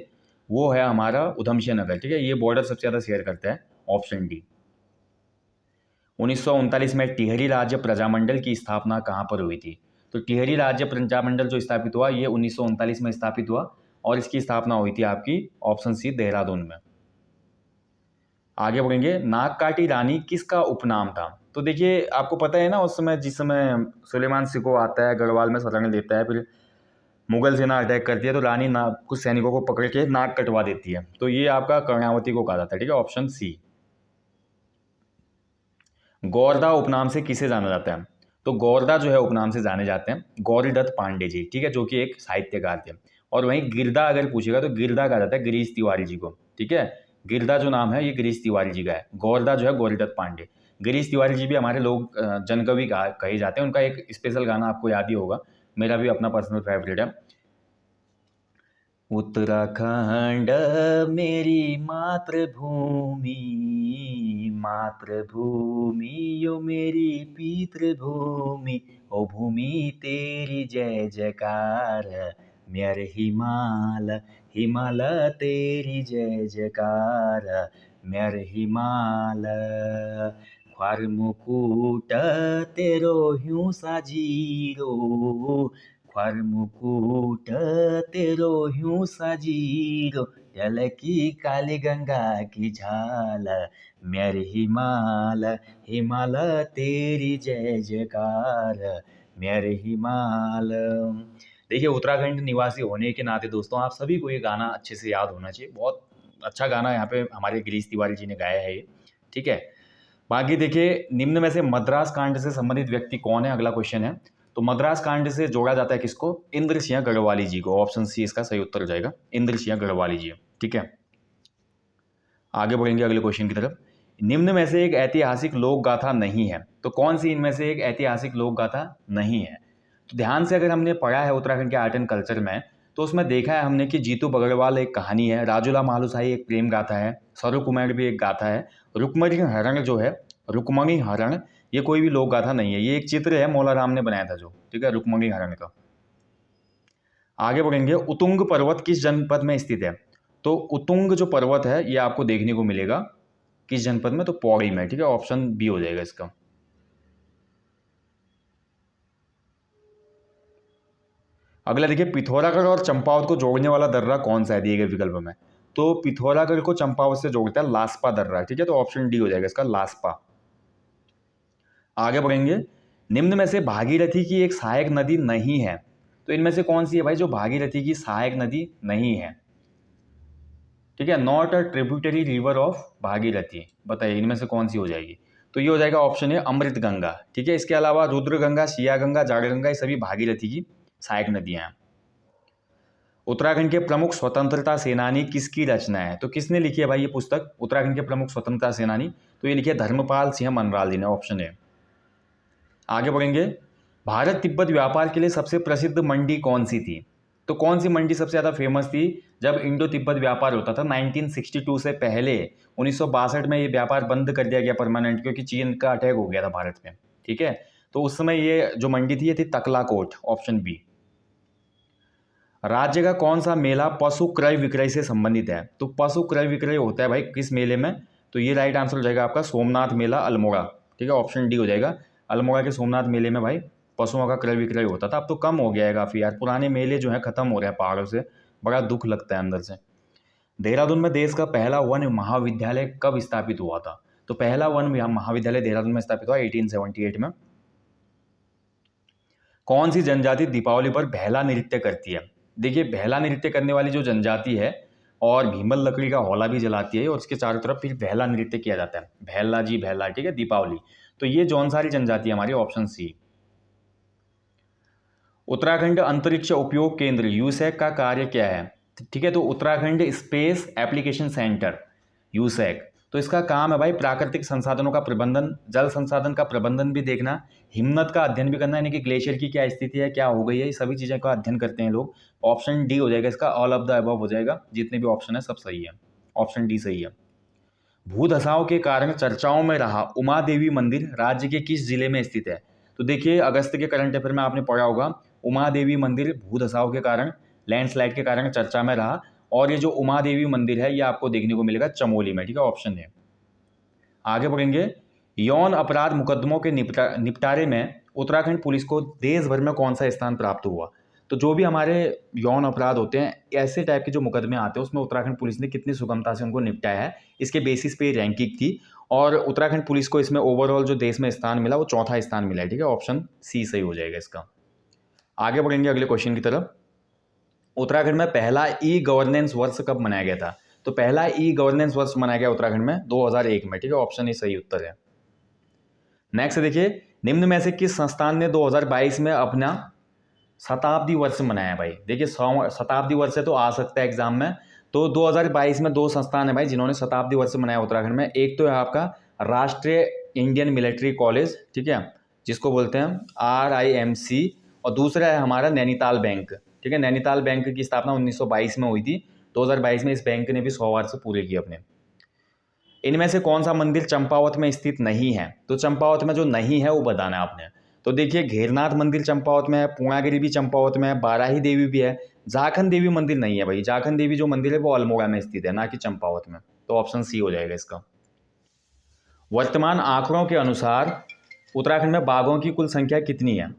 वो है हमारा उधमसिंह नगर, ठीक है, ये बॉर्डर सबसे ज़्यादा शेयर करता है, ऑप्शन डी। 1939 में टिहरी राज्य प्रजामंडल की स्थापना कहाँ पर हुई थी। तो टिहरी राज्य प्रजामंडल जो स्थापित हुआ ये 1939 में स्थापित हुआ, और इसकी स्थापना हुई थी आपकी ऑप्शन सी देहरादून में। आगे बढ़ेंगे, नागकाटी रानी किसका उपनाम था। तो देखिए आपको पता है ना, उस समय जिस समय सुलेमान सिको आता है, गढ़वाल में शरण लेता है, फिर मुगल सेना अटैक करती है, तो रानी कुछ सैनिकों को पकड़ के नाक कटवा देती है, तो ये आपका कर्णावती को कहा जाता है, ठीक है, ऑप्शन सी। गौरदा उपनाम से किसे जाना जाता है। तो गौरदा जो है उपनाम से जाने जाते हैं गौरीदत्त पांडे जी, ठीक है, जो कि एक साहित्यकार थे। और वहीं गिरदा अगर पूछेगा तो गिरदा कहा जाता है गिरीश तिवारी जी को, ठीक है। गिरदा जो नाम है ये गिरीश तिवारी जी का है, गौरदा जो है गौरीदत्त पांडे। गिरीश तिवारी जी भी हमारे लोग जनकवि कहे जाते हैं। उनका एक स्पेशल गाना आपको याद ही होगा, मेरा भी अपना पर्सनल फेवरेट है, उत्तराखंड मेरी मातृभूमि, मातृभूमि यो मेरी पितृभूमि, ओ भूमि तेरी जय जयकार, मेरे हिमाल हिमाल तेरी जय जयकार, मेरे हिमाल। ख्वार मुकुट तेरो ह्यूं साजीरो, ख्वार मुकुट तेरो ह्यूं साजीरो, झलकी काली गंगा की झाल, मेरे हिमाल हिमाल तेरी जय जयकार, मेरे हिमाल। देखिए उत्तराखंड निवासी होने के नाते दोस्तों आप सभी को ये गाना अच्छे से याद होना चाहिए, बहुत अच्छा गाना यहाँ पे हमारे गिरीश तिवारी जी ने गाया है ये, ठीक है। बाकी देखिए निम्न में से मद्रास कांड से संबंधित व्यक्ति कौन है, अगला क्वेश्चन है। तो मद्रास कांड से जोड़ा जाता है किसको, इंद्र सिंह गढ़वाली जी को, ऑप्शन सी इसका सही उत्तर हो जाएगा, इंद्र सिंह गढ़वाली जी, ठीक है। आगे बढ़ेंगे अगले क्वेश्चन की तरफ। निम्न में से एक ऐतिहासिक लोक गाथा नहीं है, तो कौन सी इनमें से एक ऐतिहासिक लोक गाथा नहीं है। तो ध्यान से अगर हमने पढ़ा है उत्तराखंड के आर्ट एंड कल्चर में, तो उसमें देखा है हमने कि जीतू बगड़वाल एक कहानी है, राजूला मालूसाही एक प्रेम गाथा है, सरू कुमार भी एक गाथा है, रुक्मणी हरण जो है, रुक्मणी हरण ये कोई भी लोक गाथा नहीं है, ये एक चित्र है मौला राम ने बनाया था जो, ठीक है, रुक्मणी हरण का। आगे बढ़ेंगे, उतुंग पर्वत किस जनपद में स्थित है। तो उतुंग जो पर्वत है ये आपको देखने को मिलेगा किस जनपद में, तो पौड़ी में, ठीक है, ऑप्शन बी हो जाएगा इसका। अगला देखिए, पिथौरागढ़ और चंपावत को जोड़ने वाला दर्रा कौन सा है दिए गए विकल्प में। तो पिथौरागढ़ को चंपावत से जोड़ता है लास्पा दर्रा, ठीक है, तो ऑप्शन डी हो जाएगा इसका, लास्पा। आगे बढ़ेंगे, निम्न में से भागीरथी की एक सहायक नदी नहीं है। तो इनमें से कौन सी है भाई जो भागीरथी की सहायक नदी नहीं है, ठीक है, not a tributary river of Bhagirathi, बताइए इनमें से कौन सी हो जाएगी। तो ये हो जाएगा ऑप्शन है अमृत गंगा, ठीक है। इसके अलावा रुद्र गंगा, सिया गंगा, जाड़ गंगा ये सभी भागीरथी की सहायक नदियां हैं। उत्तराखंड के प्रमुख स्वतंत्रता सेनानी किसकी रचना है। तो किसने लिखी है भाई ये पुस्तक, उत्तराखंड के प्रमुख स्वतंत्रता सेनानी, तो ये लिखी है धर्मपाल सिंह मनराल जी ने, ऑप्शन है। आगे बढ़ेंगे, भारत तिब्बत व्यापार के लिए सबसे प्रसिद्ध मंडी कौन सी थी। तो कौन सी मंडी सबसे ज़्यादा फेमस थी जब इंडो तिब्बत व्यापार होता था 1962 से पहले, 1962 में ये व्यापार बंद कर दिया गया परमानेंट, क्योंकि चीन का अटैक हो गया था भारत में। ठीक है, तो उस समय ये जो मंडी थी ये थी तकलाकोट, ऑप्शन बी। राज्य का कौन सा मेला पशु क्रय विक्रय से संबंधित है? तो पशु क्रय विक्रय होता है भाई किस मेले में? तो ये राइट आंसर हो जाएगा आपका सोमनाथ मेला अल्मोड़ा। ठीक है, ऑप्शन डी हो जाएगा। अल्मोड़ा के सोमनाथ मेले में भाई पशुओं का क्रय विक्रय होता था। अब तो कम हो गया है काफ़ी यार, पुराने मेले जो है खत्म हो रहे हैं पहाड़ों से, बड़ा दुख लगता है अंदर से। देहरादून में देश का पहला वन महाविद्यालय कब स्थापित हुआ था? तो पहला वन महाविद्यालय देहरादून में स्थापित हुआ 1878 में। कौन सी जनजाति दीपावली पर बेहला नृत्य करती है? देखिए, बेहला नृत्य करने वाली जो जनजाति है और भीमल लकड़ी का हौला भी जलाती है और उसके चारों तरफ फिर बेहला नृत्य किया जाता है, बेहला जी बेहला। ठीक है, दीपावली। तो ये जौनसारी जनजाति हमारी, ऑप्शन सी। उत्तराखंड अंतरिक्ष उपयोग केंद्र यूसैक का कार्य क्या है? ठीक है, तो Uttarakhand space application centre, USAC, तो इसका काम है भाई प्राकृतिक संसाधनों का प्रबंधन, जल संसाधन का प्रबंधन भी देखना, हिमनद का अध्ययन भी करना, यानी कि ग्लेशियर की क्या स्थिति है, क्या हो गई है, ये सभी चीज़ों का अध्ययन करते हैं लोग। ऑप्शन डी हो जाएगा इसका, ऑल ऑफ द अबव हो जाएगा। जितने भी ऑप्शन है सब सही है, ऑप्शन डी सही है। भूधसाव के कारण चर्चाओं में रहा उमा देवी मंदिर राज्य के किस जिले में स्थित है? तो देखिए, अगस्त के करंट अफेयर में आपने पढ़ा होगा, उमा देवी मंदिर भूधसाव के कारण, लैंडस्लाइड के कारण चर्चा में रहा, और ये जो उमा देवी मंदिर है ये आपको देखने को मिलेगा चमोली में। ठीक है, ऑप्शन है। आगे बढ़ेंगे। यौन अपराध मुकदमों के निपटारे में उत्तराखंड पुलिस को देश भर में कौन सा स्थान प्राप्त हुआ? तो जो भी हमारे यौन अपराध होते हैं, ऐसे टाइप के जो मुकदमे आते हैं, उसमें उत्तराखंड पुलिस ने कितनी सुगमता से उनको निपटाया है, इसके बेसिस पे रैंकिंग थी, और उत्तराखंड पुलिस को इसमें ओवरऑल जो देश में स्थान मिला वो चौथा स्थान मिला है। ठीक है, ऑप्शन सी सही हो जाएगा इसका। आगे बढ़ेंगे अगले क्वेश्चन की तरफ। उत्तराखंड में पहला ई गवर्नेंस वर्ष कब मनाया गया था? तो पहला ई गवर्नेंस वर्ष मनाया गया उत्तराखंड में 2001 में। ठीक है, ऑप्शन ए सही उत्तर है। नेक्स्ट देखिए, निम्न में से किस संस्थान ने 2022 में अपना शताब्दी वर्ष मनाया? भाई देखिए, शताब्दी वर्ष है तो आ सकता है एग्जाम में। तो 2022 में दो संस्थान है भाई जिन्होंने शताब्दी वर्ष मनाया उत्तराखंड में। एक तो है आपका राष्ट्रीय इंडियन मिलिट्री कॉलेज, ठीक है, जिसको बोलते हैं RIMC, और दूसरा है हमारा नैनीताल बैंक। ठीक है, नैनीताल बैंक की स्थापना 1922 में हुई थी। 2022 में इस बैंक ने भी 100 वर्ष पूरे किए अपने। इनमें से कौन सा मंदिर चंपावत में स्थित नहीं है? तो चंपावत में जो नहीं है वो बताना है आपने। तो देखिए, घेरनाथ मंदिर चंपावत में है, पूर्णागिरी भी चंपावत में है, बाराही देवी भी है, जाखन देवी मंदिर नहीं है भाई। जाखन देवी जो मंदिर है वो अल्मोड़ा में स्थित है, ना कि चंपावत में। तो ऑप्शन सी हो जाएगा इसका। वर्तमान आंकड़ों के अनुसार उत्तराखंड में बाघों की कुल संख्या कितनी है?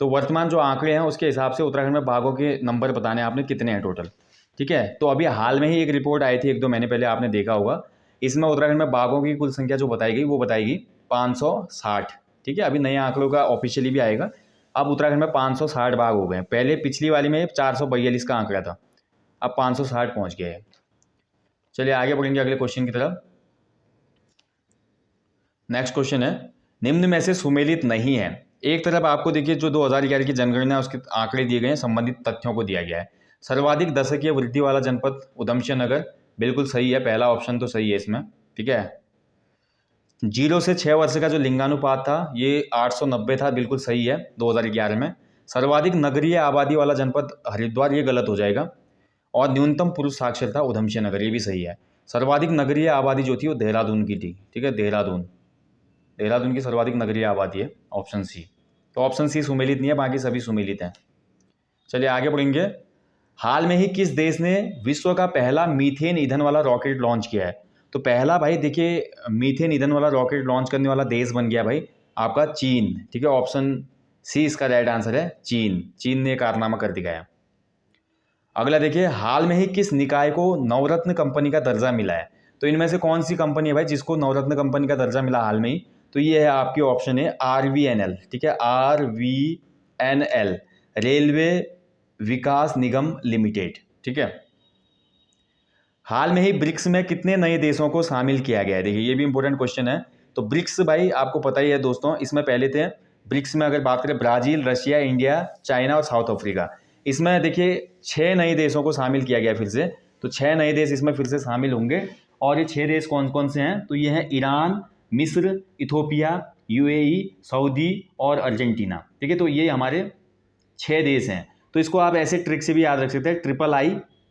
तो वर्तमान जो आंकड़े हैं उसके हिसाब से उत्तराखंड में बाघों के नंबर बताने आपने कितने हैं टोटल। ठीक है, तो अभी हाल में ही एक रिपोर्ट आई थी 1-2 महीने पहले, आपने देखा होगा। इसमें उत्तराखंड में बाघों की कुल संख्या जो बताई गई वो बताएगी 560। ठीक है, अभी नए आंकड़ों का ऑफिशियली भी आएगा। अब उत्तराखंड में 560 बाघ हो गए हैं। पहले पिछली वाली में 442 का आंकड़ा था, अब 560 पहुंच गया है। चलिए आगे बढ़ेंगे अगले क्वेश्चन की तरफ। नेक्स्ट क्वेश्चन है, निम्न में से सुमेलित नहीं है। एक तरफ आपको देखिए जो 2011 की जनगणना है उसके आंकड़े दिए गए हैं, संबंधित तथ्यों को दिया गया है। सर्वाधिक दशकीय वृद्धि वाला जनपद उधमसिंह नगर, बिल्कुल सही है, पहला ऑप्शन तो सही है इसमें। ठीक है, 0 से 6 वर्ष का जो लिंगानुपात था ये 890 था, बिल्कुल सही है 2011 में। सर्वाधिक नगरीय आबादी वाला जनपद हरिद्वार, ये गलत हो जाएगा। और न्यूनतम पुरुष साक्षरता उधमसिंह नगर, ये भी सही है। सर्वाधिक नगरीय आबादी जो थी वो देहरादून की थी। ठीक है, देहरादून की सर्वाधिक नगरीय आबादी है, ऑप्शन सी। तो ऑप्शन सी सुमेलित नहीं है, बाकी सभी सुमेलित हैं। चलिए आगे बढ़ेंगे। हाल में ही किस देश ने विश्व का पहला मीथेन ईंधन वाला रॉकेट लॉन्च किया है? तो पहला भाई देखिए, मीथेन ईंधन वाला रॉकेट लॉन्च करने वाला देश बन गया भाई आपका चीन। ठीक है, ऑप्शन सी इसका राइट आंसर है, चीन। चीन ने कारनामा कर दिखाया। अगला देखिए, हाल में ही किस निकाय को नवरत्न कंपनी का दर्जा मिला है? तो इनमें से कौन सी कंपनी है भाई जिसको नवरत्न कंपनी का दर्जा मिला हाल में ही? तो ये है आपकी ऑप्शन है RVNL। ठीक है, RVNL, रेलवे विकास निगम लिमिटेड। ठीक है, हाल में ही ब्रिक्स में कितने नए देशों को शामिल किया गया है? देखिए ये भी इंपॉर्टेंट क्वेश्चन है। तो ब्रिक्स भाई आपको पता ही है दोस्तों, इसमें पहले थे ब्रिक्स में अगर बात करें ब्राजील, रशिया, इंडिया, चाइना और साउथ अफ्रीका। इसमें देखिए 6 नए देशों को शामिल किया गया फिर से। तो 6 नए देश इसमें फिर से शामिल होंगे। और ये 6 देश कौन कौन से हैं? तो ये हैं ईरान, मिस्र, इथोपिया, UAE, सऊदी और अर्जेंटीना। ठीक है, तो ये हमारे 6 देश हैं। तो इसको आप ऐसे ट्रिक से भी याद रख सकते हैं,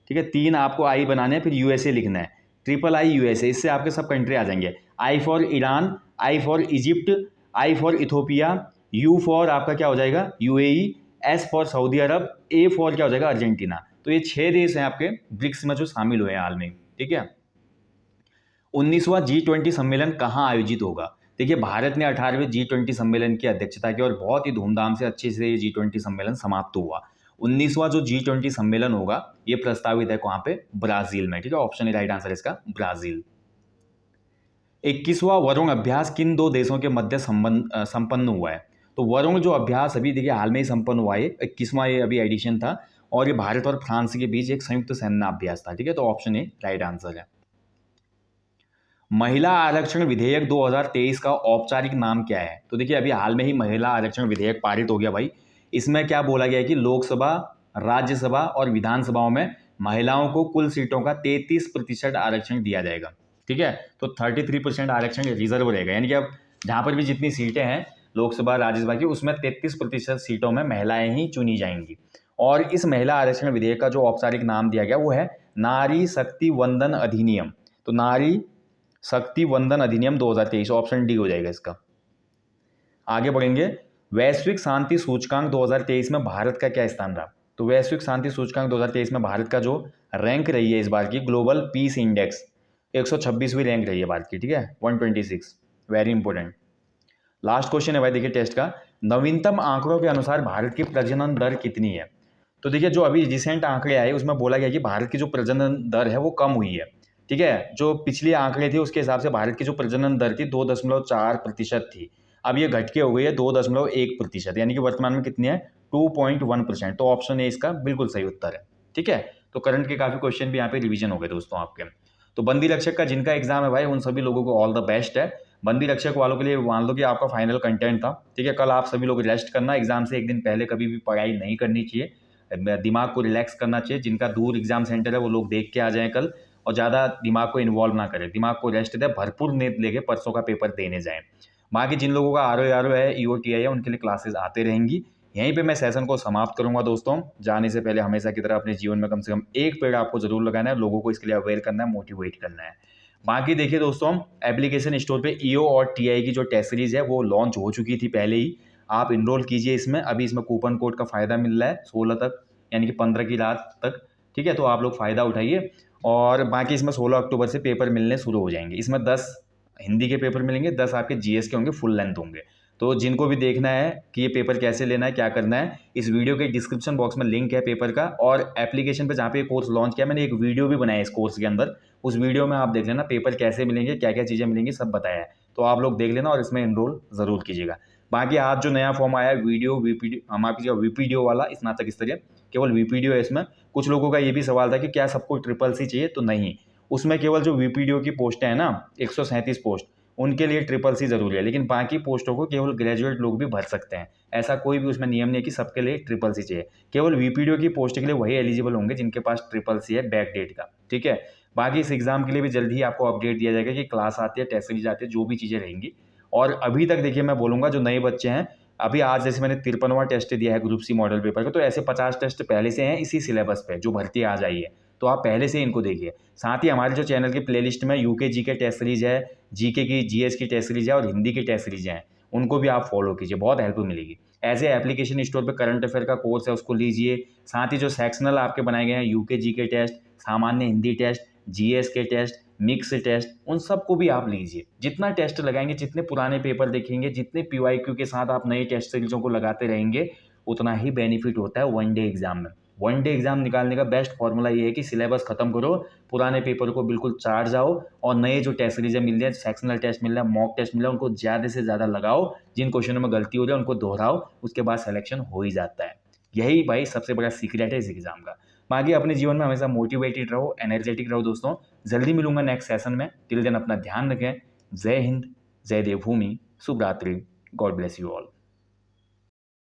ठीक है, 3 आपको आई बनाने हैं, फिर यूएसए लिखना है, ट्रिपल आई यूएसए, इससे आपके सब कंट्री आ जाएंगे। I for Iran, I for Egypt, I for Ethiopia, U for आपका क्या हो जाएगा UAE, S for Saudi Arab, A for क्या हो जाएगा अर्जेंटीना। तो ये 6 देश हैं आपके ब्रिक्स में जो शामिल हुए हैं हाल में। ठीक है, 19वां G20 सम्मेलन कहाँ आयोजित होगा? देखिए, भारत ने 18वें G20 सम्मेलन की अध्यक्षता की और बहुत ही धूमधाम से अच्छे से ये G20 सम्मेलन समाप्त हुआ। 19वां जो G20 सम्मेलन होगा ये प्रस्तावित है कहाँ पे? ब्राजील में। ठीक है, ऑप्शन ए राइट आंसर इसका ब्राजील। 21वां वरुण अभ्यास किन 2 देशों के मध्य संपन्न हुआ है? तो वरुण जो अभ्यास अभी देखिए हाल में ही संपन्न हुआ है, 21वां ये अभी एडिशन था और ये भारत और फ्रांस के बीच एक संयुक्त सैन्य अभ्यास था। ठीक है, तो ऑप्शन ए राइट आंसर है। महिला आरक्षण विधेयक 2023 का औपचारिक नाम क्या है? तो देखिए अभी हाल में ही महिला आरक्षण विधेयक पारित हो गया भाई। इसमें क्या बोला गया है कि लोकसभा, राज्यसभा और विधानसभाओं में महिलाओं को कुल सीटों का 33% आरक्षण दिया जाएगा। ठीक है, तो 33% आरक्षण रिजर्व रहेगा, यानी कि अब जहाँ पर भी जितनी सीटें हैं लोकसभा राज्यसभा की, उसमें 33% सीटों में महिलाएं ही चुनी जाएंगी। और इस महिला आरक्षण विधेयक का जो औपचारिक नाम दिया गया वो है नारी शक्ति वंदन अधिनियम। तो नारी शक्ति वंदन अधिनियम 2023, ऑप्शन डी हो जाएगा इसका। आगे बढ़ेंगे, वैश्विक शांति सूचकांक 2023 में भारत का क्या स्थान रहा? तो वैश्विक शांति सूचकांक 2023 में भारत का जो रैंक रही है इस बार की ग्लोबल पीस इंडेक्स 126वीं रैंक रही है भारत की। ठीक है, 126, वेरी इंपॉर्टेंट। लास्ट क्वेश्चन है भाई, देखिए टेस्ट का, नवीनतम आंकड़ों के अनुसार भारत की प्रजनन दर कितनी है? तो देखिए जो अभी रिसेंट आंकड़े आए उसमें बोला गया कि भारत की जो प्रजनन दर है वो कम हुई है। ठीक है, जो पिछले आंकड़े थे उसके हिसाब से भारत की जो प्रजनन दर थी 2.4% थी, अब ये घट के हो गई है 2.1%, यानी कि वर्तमान में कितनी है 2.1%। तो ऑप्शन ए इसका बिल्कुल सही उत्तर है। ठीक है, तो करंट के काफी क्वेश्चन भी यहाँ पे रिवीजन हो गए दोस्तों आपके। तो बंदी रक्षक का जिनका एग्जाम है भाई उन सभी लोगों को ऑल द बेस्ट है। बंदी रक्षक वालों के लिए मान लो कि आपका फाइनल कंटेंट था। ठीक है, कल आप सभी लोग रेस्ट करना, एग्जाम से एक दिन पहले कभी भी पढ़ाई नहीं करनी चाहिए, दिमाग को रिलैक्स करना चाहिए। जिनका दूर एग्जाम सेंटर है वो लोग देख के आ जाएं कल, और ज़्यादा दिमाग को इन्वॉल्व ना करें, दिमाग को रेस्ट दें, भरपूर नींद लेके परसों का पेपर देने जाएं। बाकी जिन लोगों का आर है, ईओटीआई है, उनके लिए क्लासेस आते रहेंगी। यहीं पे मैं सेशन को समाप्त करूंगा दोस्तों। जाने से पहले हमेशा की तरह अपने जीवन में कम से कम एक पेड़ आपको जरूर लगाना है, लोगों को इसके लिए अवेयर करना है, मोटिवेट करना है। बाकी देखिए दोस्तों, एप्लीकेशन स्टोर पे ईओ और टीआई की जो टेस्ट सीरीज है वो लॉन्च हो चुकी थी पहले ही, आप इनरोल कीजिए इसमें। अभी इसमें कूपन कोड का फायदा मिल रहा है 16 तक, यानी कि 15 की रात तक। ठीक है, तो आप लोग फ़ायदा उठाइए। और बाकी इसमें 16 अक्टूबर से पेपर मिलने शुरू हो जाएंगे। इसमें 10 हिंदी के पेपर मिलेंगे, 10 आपके जीएस के होंगे, फुल लेंथ होंगे। तो जिनको भी देखना है कि ये पेपर कैसे लेना है, क्या करना है, इस वीडियो के डिस्क्रिप्शन बॉक्स में लिंक है पेपर का, और एप्लीकेशन पे जहाँ पे कोर्स लॉन्च किया मैंने एक वीडियो भी बनाया इस कोर्स के अंदर, उस वीडियो में आप देख लेना पेपर कैसे मिलेंगे, क्या क्या चीज़ें मिलेंगी, सब बताया है। तो आप लोग देख लेना और इसमें इनरोल ज़रूर कीजिएगा। बाकी आज जो नया फॉर्म आया है वीडियो वीपीडी हमारा वीपीडीओ वाला, स्नातक स्तरीय, केवल वीपीडीओ है इसमें। कुछ लोगों का ये भी सवाल था कि क्या सबको ट्रिपल सी चाहिए, तो नहीं, उसमें केवल जो वीपीडीओ की पोस्टें हैं ना 137 पोस्ट, उनके लिए ट्रिपल सी जरूरी है, लेकिन बाकी पोस्टों को केवल ग्रेजुएट लोग भी भर सकते हैं। ऐसा कोई भी उसमें नियम नहीं है कि सबके लिए ट्रिपल सी चाहिए। केवल वीपीडीओ की पोस्ट के लिए वही एलिजिबल होंगे जिनके पास ट्रिपल सी है बैक डेट का। ठीक है, बाकी इस एग्जाम के लिए भी जल्द ही आपको अपडेट दिया जाएगा कि क्लास आती है, टेस्ट सीरीज आती है, जो भी चीज़ें रहेंगी। और अभी तक देखिए मैं बोलूँगा जो नए बच्चे हैं, अभी आज जैसे मैंने 53वां टेस्ट दिया है ग्रुप सी मॉडल पेपर का, तो ऐसे 50 टेस्ट पहले से हैं इसी सिलेबस पे जो भर्ती आ जाई है, तो आप पहले से इनको देखिए। साथ ही हमारे जो चैनल की प्लेलिस्ट में यूके जी के टेस्ट सीरीज है, जीके की जीएस की टेस्ट सीरीज है और हिंदी की टेस्ट सीरीज हैं, उनको भी आप फॉलो कीजिए, बहुत हेल्प मिलेगी। ऐसे एप्लीकेशन स्टोर पे करंट अफेयर का कोर्स है उसको लीजिए। साथ ही जो सेक्शनल आपके बनाए गए हैं, यूके जी के टेस्ट, सामान्य हिंदी टेस्ट, जीएस के टेस्ट, मिक्स टेस्ट, उन सबको भी आप लीजिए। जितना टेस्ट लगाएंगे, जितने पुराने पेपर देखेंगे, जितने पीवाईक्यू के साथ आप नए टेस्ट सीरीजों को लगाते रहेंगे, उतना ही बेनिफिट होता है वन डे एग्जाम में। वन डे एग्जाम निकालने का बेस्ट फॉर्मूला ये है कि सिलेबस खत्म करो, पुराने पेपर को बिल्कुल चाट जाओ, और नए जो टेस्ट सीरीज मिल जाए, सेक्शनल टेस्ट मिल रहा है, मॉक टेस्ट मिल रहा है, उनको ज़्यादा से ज़्यादा लगाओ। जिन क्वेश्चनों में गलती हो रही है उनको दोहराओ, उसके बाद सिलेक्शन हो ही जाता है। यही भाई सबसे बड़ा सीक्रेट है इस एग्जाम का। बाकी अपने जीवन में हमेशा मोटिवेटेड रहो, एनर्जेटिक रहो दोस्तों। जल्दी मिलूंगा नेक्स्ट सेशन में, टिल देन अपना ध्यान रखें। जय हिंद, जय देवभूमि, शुभ रात्रि, गॉड ब्लेस यू ऑल।